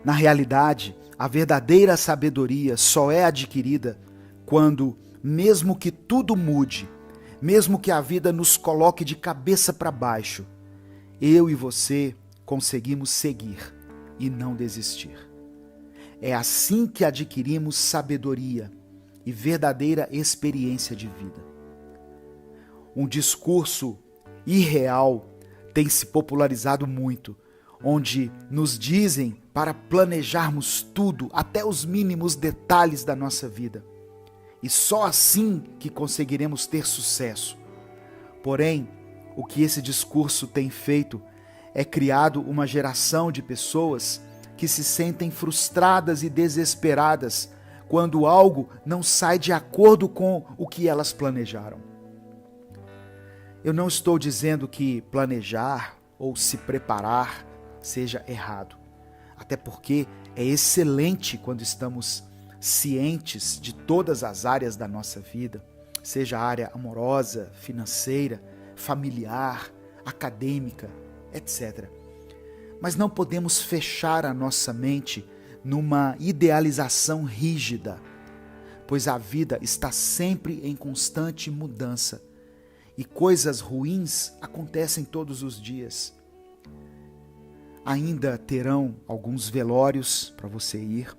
Na realidade, a verdadeira sabedoria só é adquirida quando, mesmo que tudo mude, mesmo que a vida nos coloque de cabeça para baixo, eu e você conseguimos seguir e não desistir. É assim que adquirimos sabedoria e verdadeira experiência de vida. Um discurso irreal tem se popularizado muito, onde nos dizem para planejarmos tudo, até os mínimos detalhes da nossa vida. E só assim que conseguiremos ter sucesso. Porém, o que esse discurso tem feito é criado uma geração de pessoas que se sentem frustradas e desesperadas quando algo não sai de acordo com o que elas planejaram. Eu não estou dizendo que planejar ou se preparar seja errado, até porque é excelente quando estamos cientes de todas as áreas da nossa vida, seja a área amorosa, financeira, familiar, acadêmica, etc. Mas não podemos fechar a nossa mente numa idealização rígida, pois a vida está sempre em constante mudança e coisas ruins acontecem todos os dias. Ainda terão alguns velórios para você ir,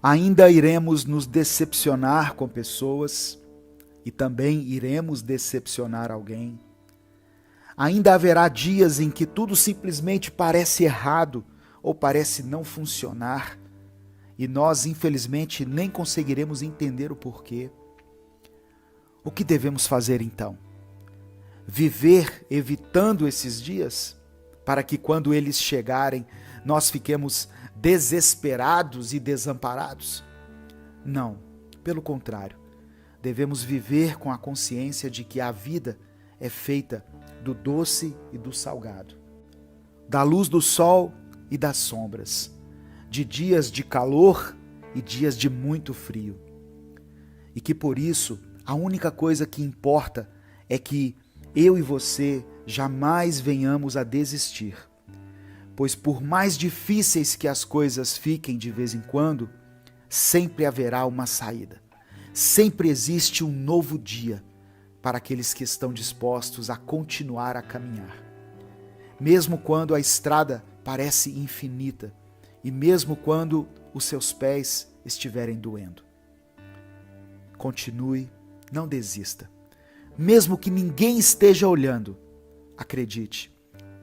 ainda iremos nos decepcionar com pessoas e também iremos decepcionar alguém. Ainda haverá dias em que tudo simplesmente parece errado ou parece não funcionar e nós, infelizmente, nem conseguiremos entender o porquê. O que devemos fazer então? Viver evitando esses dias para que quando eles chegarem nós fiquemos desesperados e desamparados? Não, pelo contrário. Devemos viver com a consciência de que a vida é feita do doce e do salgado, da luz do sol e das sombras, de dias de calor e dias de muito frio. E que por isso, a única coisa que importa é que eu e você jamais venhamos a desistir. Pois por mais difíceis que as coisas fiquem de vez em quando, sempre haverá uma saída. Sempre existe um novo dia para aqueles que estão dispostos a continuar a caminhar. Mesmo quando a estrada parece infinita e mesmo quando os seus pés estiverem doendo. Continue, não desista. Mesmo que ninguém esteja olhando, acredite,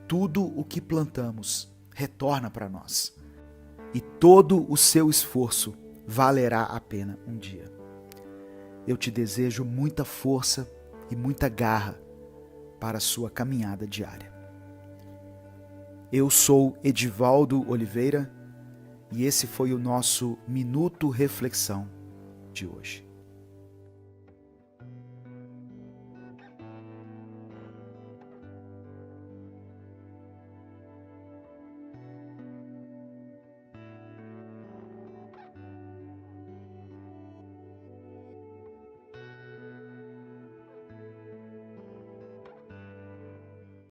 tudo o que plantamos retorna para nós. E todo o seu esforço valerá a pena um dia. Eu te desejo muita força e muita garra para a sua caminhada diária. Eu sou Edivaldo Oliveira e esse foi o nosso Minuto Reflexão de hoje.